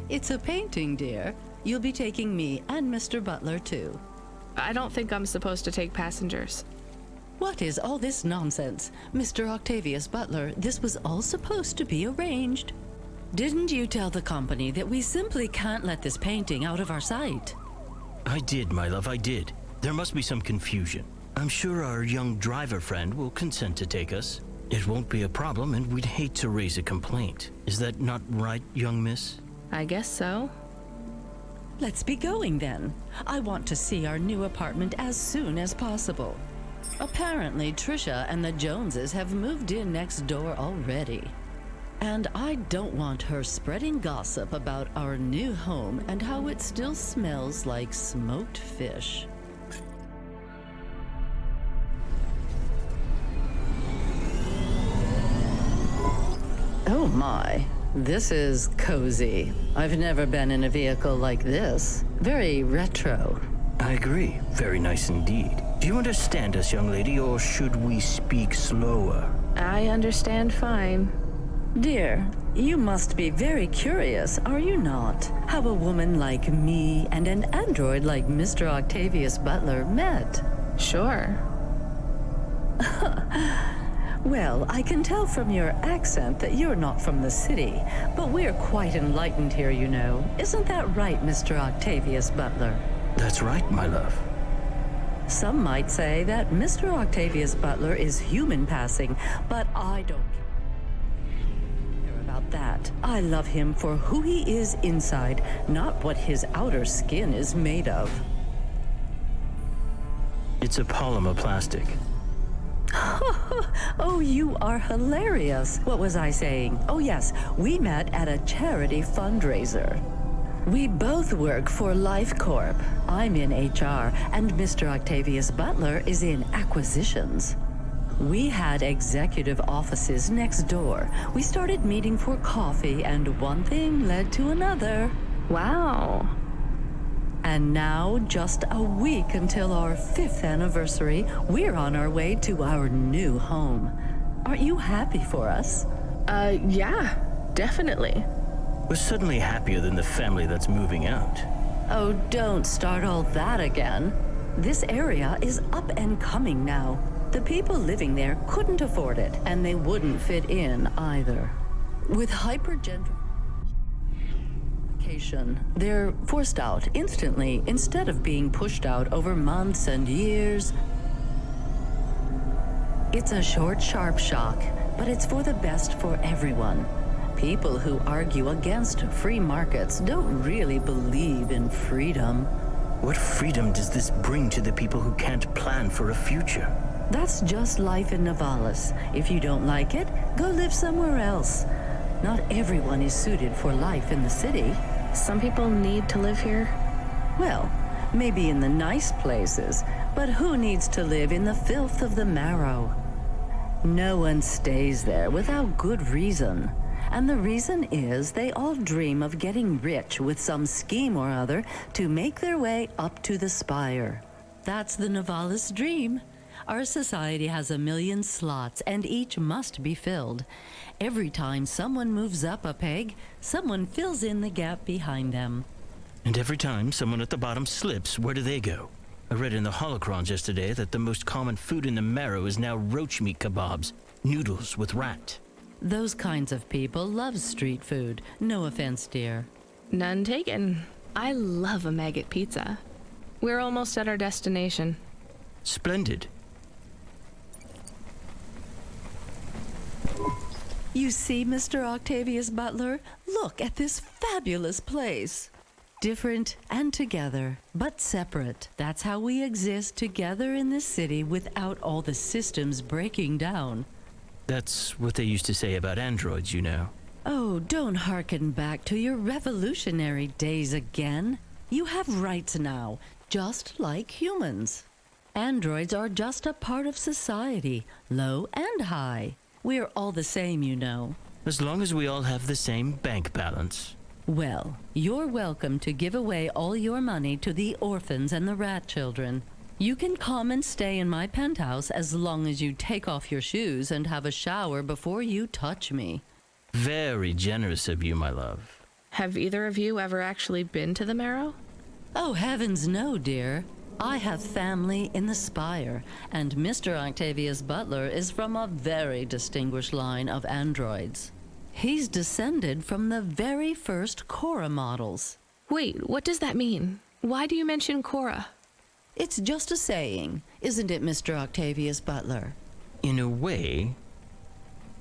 It's a painting, dear. You'll be taking me and Mr. Butler, too. I don't think I'm supposed to take passengers. What is all this nonsense? Mr. Octavius Butler, this was all supposed to be arranged. Didn't you tell the company that we simply can't let this painting out of our sight? I did, my love, I did. There must be some confusion. I'm sure our young driver friend will consent to take us. It won't be a problem, and we'd hate to raise a complaint. Is that not right, young miss? I guess so. Let's be going then. I want to see our new apartment as soon as possible. Apparently, Trisha and the Joneses have moved in next door already. And I don't want her spreading gossip about our new home and how it still smells like smoked fish. Oh my, this is cozy. I've never been in a vehicle like this. Very retro. I agree. Very nice indeed. Do you understand us, young lady, or should we speak slower? I understand fine. Dear, you must be very curious, are you not? How a woman like me and an android like Mr. Octavius Butler met. Sure. Well, I can tell from your accent that you're not from the city, but we're quite enlightened here, you know. Isn't that right, Mr. Octavius Butler? That's right, my love. Some might say that Mr. Octavius Butler is human passing, but I don't care about that. I love him for who he is inside, not what his outer skin is made of. It's a polymer plastic. Oh, you are hilarious. What was I saying? Oh, yes, we met at a charity fundraiser. We both work for Life Corp. I'm in HR, and Mr. Octavius Butler is in acquisitions. We had executive offices next door. We started meeting for coffee, and one thing led to another. Wow. And now, just a week until our 5th anniversary, we're on our way to our new home. Aren't you happy for us? Yeah, definitely. We're suddenly happier than the family that's moving out. Oh, don't start all that again. This area is up and coming now. The people living there couldn't afford it, and they wouldn't fit in either. With hypergentrification, they're forced out instantly instead of being pushed out over months and years. It's a short, sharp shock, but it's for the best for everyone. People who argue against free markets don't really believe in freedom. What freedom does this bring to the people who can't plan for a future? That's just life in Nivalis. If you don't like it, go live somewhere else. Not everyone is suited for life in the city. Some people need to live here. Well, maybe in the nice places, but who needs to live in the filth of the marrow? No one stays there without good reason. And the reason is they all dream of getting rich with some scheme or other to make their way up to the spire. That's the Nivalis dream. Our society has 1 million slots, and each must be filled. Every time someone moves up a peg, someone fills in the gap behind them. And every time someone at the bottom slips, where do they go? I read in the holocrons yesterday that the most common food in the marrow is now roach meat kebabs, noodles with rat. Those kinds of people love street food. No offense, dear. None taken. I love a maggot pizza. We're almost at our destination. Splendid. You see, Mr. Octavius Butler? Look at this fabulous place. Different and together, but separate. That's how we exist together in this city without all the systems breaking down. That's what they used to say about androids, you know. Oh, don't hearken back to your revolutionary days again. You have rights now, just like humans. Androids are just a part of society, low and high. We're all the same, you know. As long as we all have the same bank balance. Well, you're welcome to give away all your money to the orphans and the rat children. You can come and stay in my penthouse as long as you take off your shoes and have a shower before you touch me. Very generous of you, my love. Have either of you ever actually been to the Marrow? Oh, heavens no, dear. I have family in the Spire, and Mr. Octavius Butler is from a very distinguished line of androids. He's descended from the very first Cora models. Wait, what does that mean? Why do you mention Cora? It's just a saying, isn't it, Mr. Octavius Butler? In a way.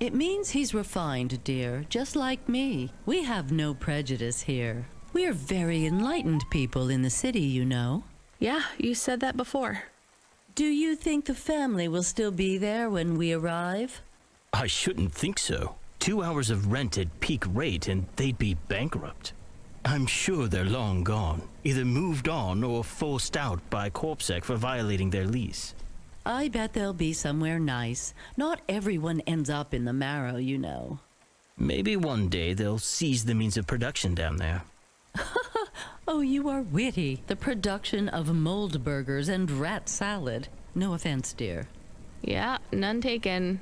It means he's refined, dear, just like me. We have no prejudice here. We're very enlightened people in the city, you know. Yeah, you said that before. Do you think the family will still be there when we arrive? I shouldn't think so. 2 hours of rent at peak rate and they'd be bankrupt. I'm sure they're long gone, either moved on or forced out by CorpSec for violating their lease. I bet they'll be somewhere nice. Not everyone ends up in the Marrow, you know. Maybe one day they'll seize the means of production down there. Oh, you are witty. The production of mold burgers and rat salad. No offense, dear. Yeah, none taken.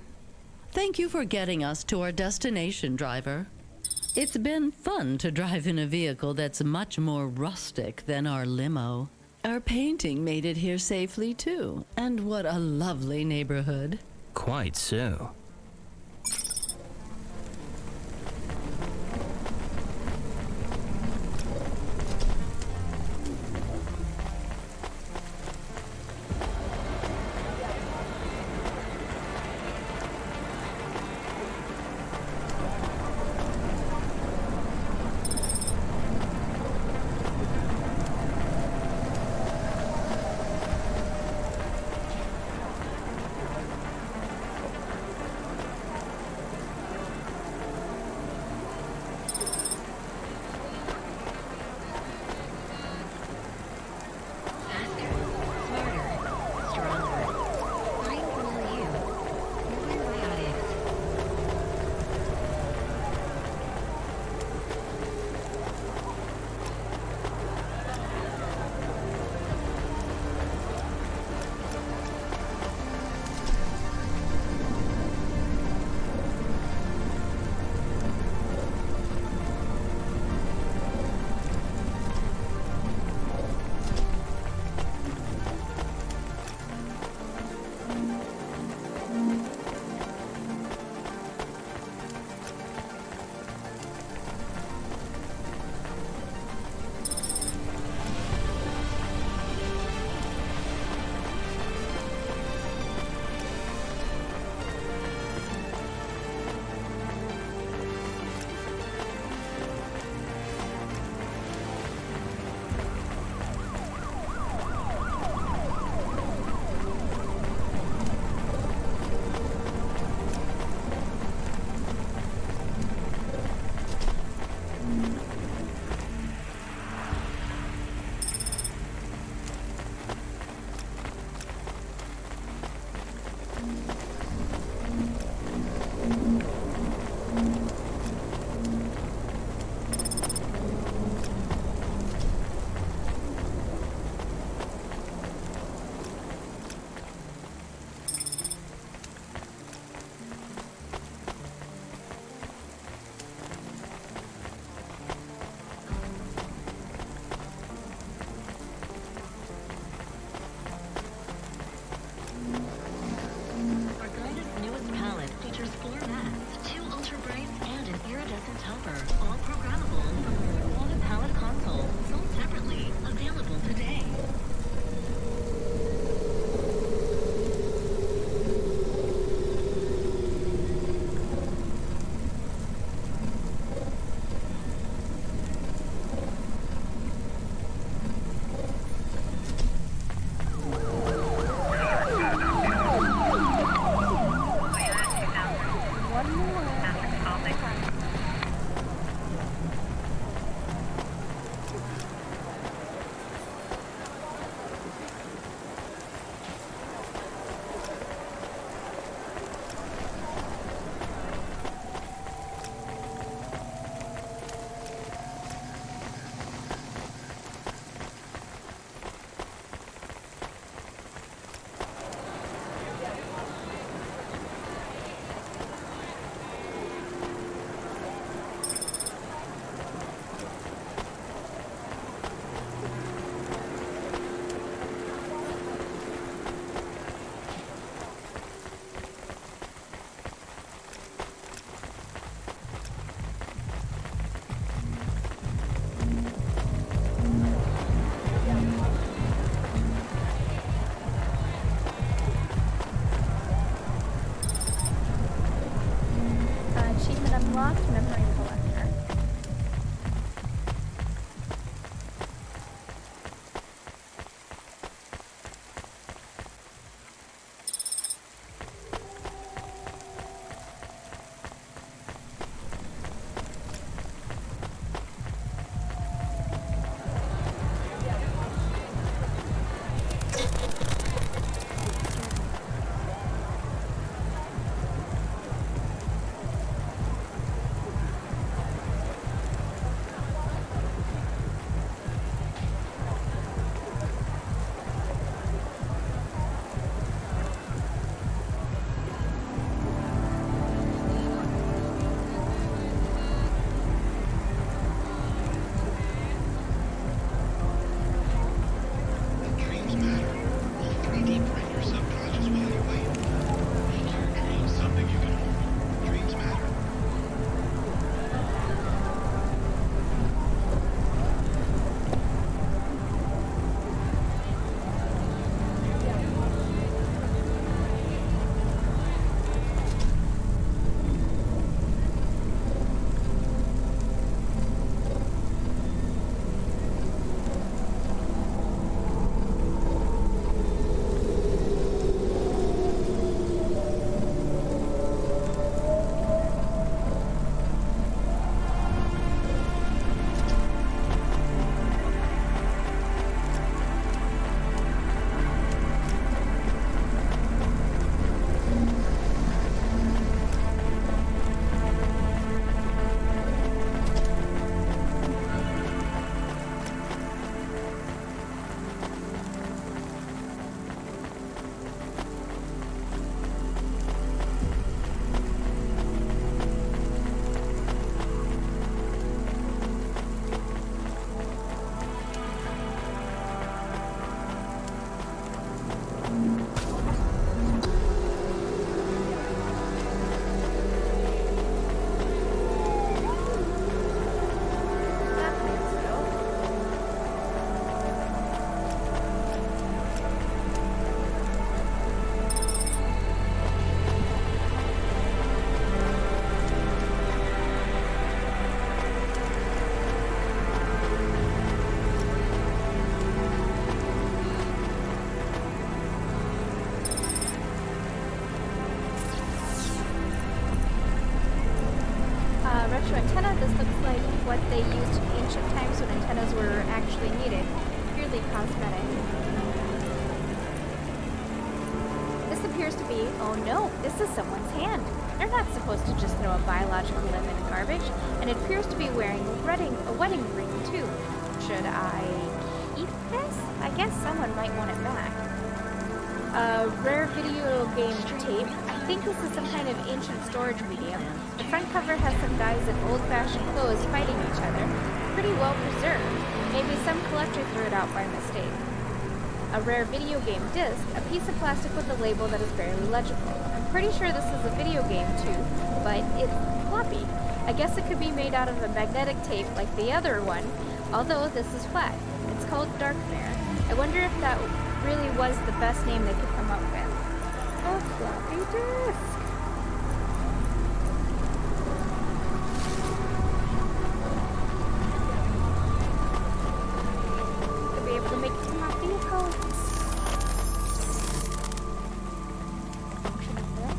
Thank you for getting us to our destination, driver. It's been fun to drive in a vehicle that's much more rustic than our limo. Our painting made it here safely, too. And what a lovely neighborhood. Quite so. An unlocked memory collector. Retro antenna. This looks like what they used in ancient times when antennas were actually needed. Purely cosmetic. This appears to be, oh no, this is someone's hand. They're not supposed to just throw a biological limb in the garbage, and it appears to be wearing a wedding ring too. Should I keep this? I guess someone might want it back. Rare video game tape. I think this is some kind of ancient storage medium. The front cover has some guys in old-fashioned clothes fighting each other. Pretty well preserved. Maybe some collector threw it out by mistake. A rare video game disc, a piece of plastic with a label that is barely legible. I'm pretty sure this is a video game too, but it's floppy. I guess it could be made out of a magnetic tape like the other one, although this is flat. It's called Darkmare. I wonder if that really was the best name they could come up with. A floppy disk. To be able to make it to my vehicle. Function of that.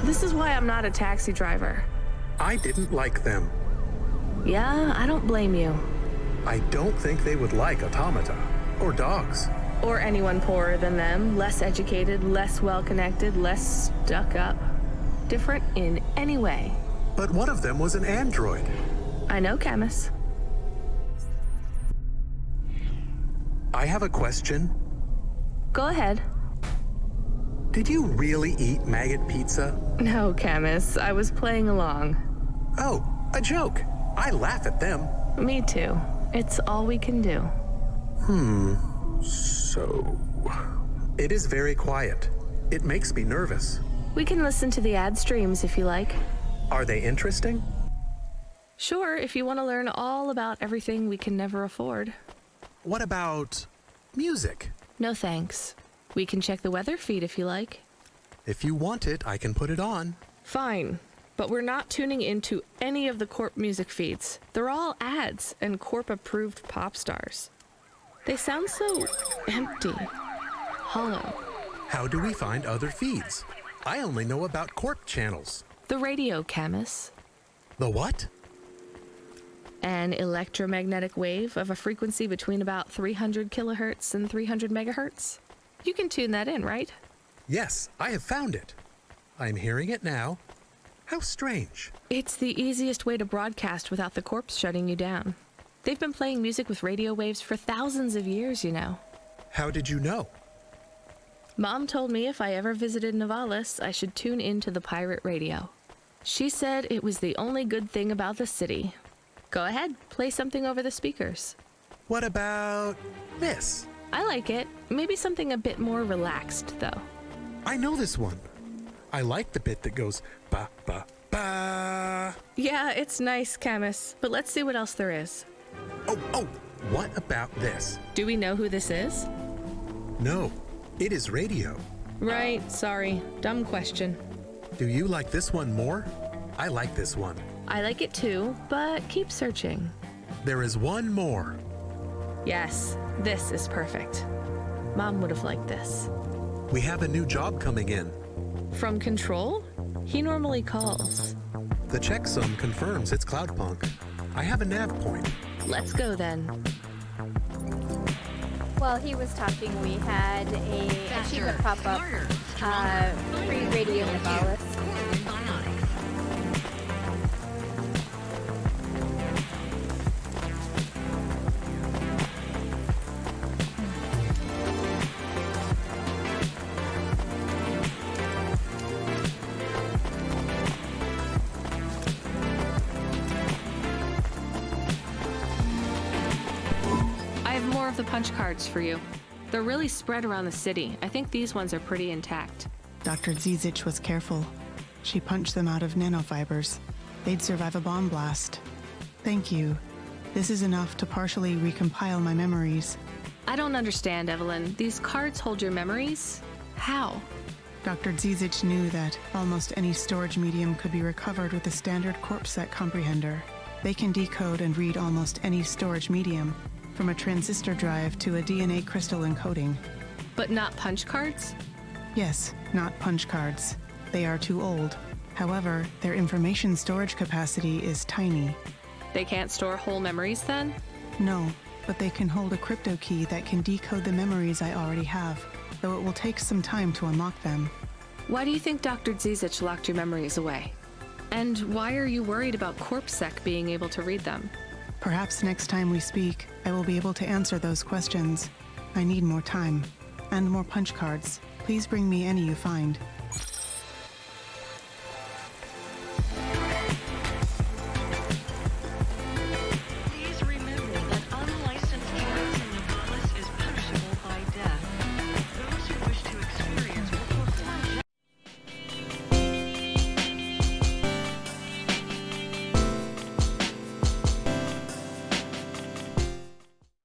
This is why I'm not a taxi driver. I didn't like them. Yeah, I don't blame you. I don't think they would like automata or dogs. Or anyone poorer than them, less educated, less well-connected, less stuck up. Different in any way. But one of them was an android. I know, Camus. I have a question. Go ahead. Did you really eat maggot pizza? No, Camus. I was playing along. Oh, a joke. I laugh at them. Me too. It's all we can do. So... It is very quiet. It makes me nervous. We can listen to the ad streams if you like. Are they interesting? Sure, if you want to learn all about everything we can never afford. What about music? No thanks. We can check the weather feed if you like. If you want it, I can put it on. Fine, but we're not tuning into any of the Corp music feeds. They're all ads and Corp-approved pop stars. They sound so empty, hollow. How do we find other feeds? I only know about Corp channels. The radio, Camus. The what? An electromagnetic wave of a frequency between about 300 kilohertz and 300 megahertz. You can tune that in, right? Yes, I have found it. I'm hearing it now. How strange. It's the easiest way to broadcast without the corpse shutting you down. They've been playing music with radio waves for thousands of years, you know. How did you know? Mom told me if I ever visited Nivalis, I should tune into the pirate radio. She said it was the only good thing about the city. Go ahead, play something over the speakers. What about this? I like it. Maybe something a bit more relaxed, though. I know this one. I like the bit that goes ba ba ba. Yeah, it's nice, Camus, but let's see what else there is. Oh, what about this? Do we know who this is? No, it is radio. Right, sorry. Dumb question. Do you like this one more? I like this one. I like it too, but keep searching. There is one more. Yes, this is perfect. Mom would have liked this. We have a new job coming in. From Control? He normally calls. The checksum confirms it's Cloudpunk. I have a nav point. Let's go then. While he was talking, we had a achievement pop up. Free Radio Nivalis. The punch cards for you. They're really spread around the city. I think these ones are pretty intact. Dr. Zizich was careful. She punched them out of nanofibers. They'd survive a bomb blast. Thank you. This is enough to partially recompile my memories. I don't understand, Evelyn. These cards hold your memories? How? Dr. Zizich knew that almost any storage medium could be recovered with a standard CorpSec comprehender. They can decode and read almost any storage medium, from a transistor drive to a DNA crystal encoding. But not punch cards? Yes, not punch cards. They are too old. However, their information storage capacity is tiny. They can't store whole memories then? No, but they can hold a crypto key that can decode the memories I already have, though it will take some time to unlock them. Why do you think Dr. Zizich locked your memories away? And why are you worried about CorpSec being able to read them? Perhaps next time we speak, I will be able to answer those questions. I need more time. And more punch cards. Please bring me any you find.